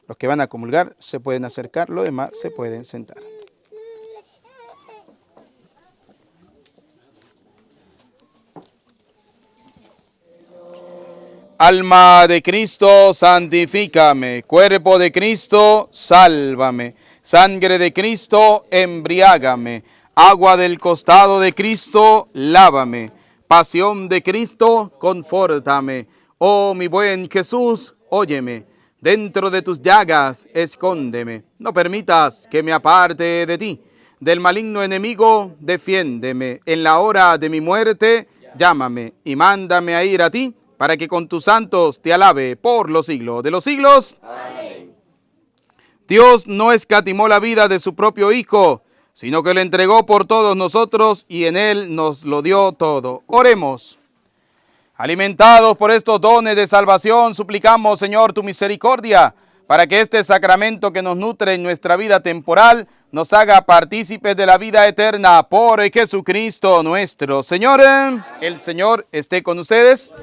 Los que van a comulgar se pueden acercar, los demás se pueden sentar. Alma de Cristo, santifícame. Cuerpo de Cristo, sálvame. Sangre de Cristo, embriágame. Agua del costado de Cristo, lávame. Pasión de Cristo, confórtame. Oh, mi buen Jesús, óyeme. Dentro de tus llagas, escóndeme. No permitas que me aparte de ti. Del maligno enemigo, defiéndeme. En la hora de mi muerte, llámame y mándame a ir a ti, para que con tus santos te alabe por los siglos de los siglos. Amén. Dios no escatimó la vida de su propio Hijo, sino que lo entregó por todos nosotros y en Él nos lo dio todo. Oremos. Alimentados por estos dones de salvación, suplicamos, Señor, tu misericordia, para que este sacramento que nos nutre en nuestra vida temporal nos haga partícipes de la vida eterna por Jesucristo nuestro Señor. El Señor esté con ustedes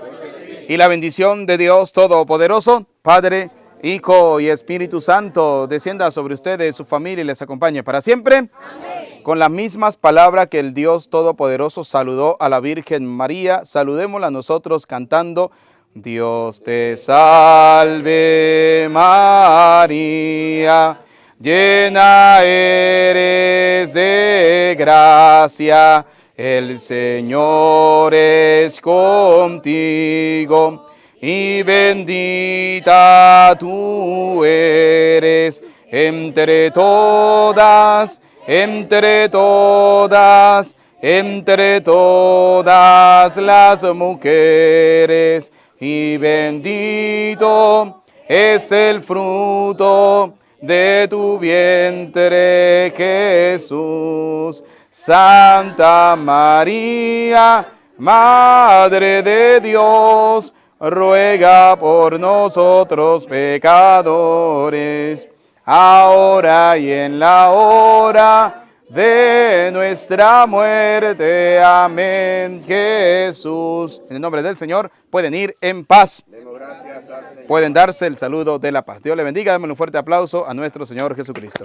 y la bendición de Dios Todopoderoso, Padre, Hijo y Espíritu Santo, descienda sobre ustedes, su familia y les acompañe para siempre. Amén. Con las mismas palabras que el Dios Todopoderoso saludó a la Virgen María, saludémosla nosotros cantando: Dios te salve María, llena eres de gracia, el Señor es contigo, y bendita tú eres entre todas las mujeres, y bendito es el fruto de tu vientre, Jesús. Santa María, Madre de Dios, ruega por nosotros pecadores, ahora y en la hora de nuestra muerte. Amén. Jesús, en el nombre del Señor, pueden ir en paz. Pueden darse el saludo de la paz. Dios le bendiga. Démosle un fuerte aplauso a nuestro Señor Jesucristo.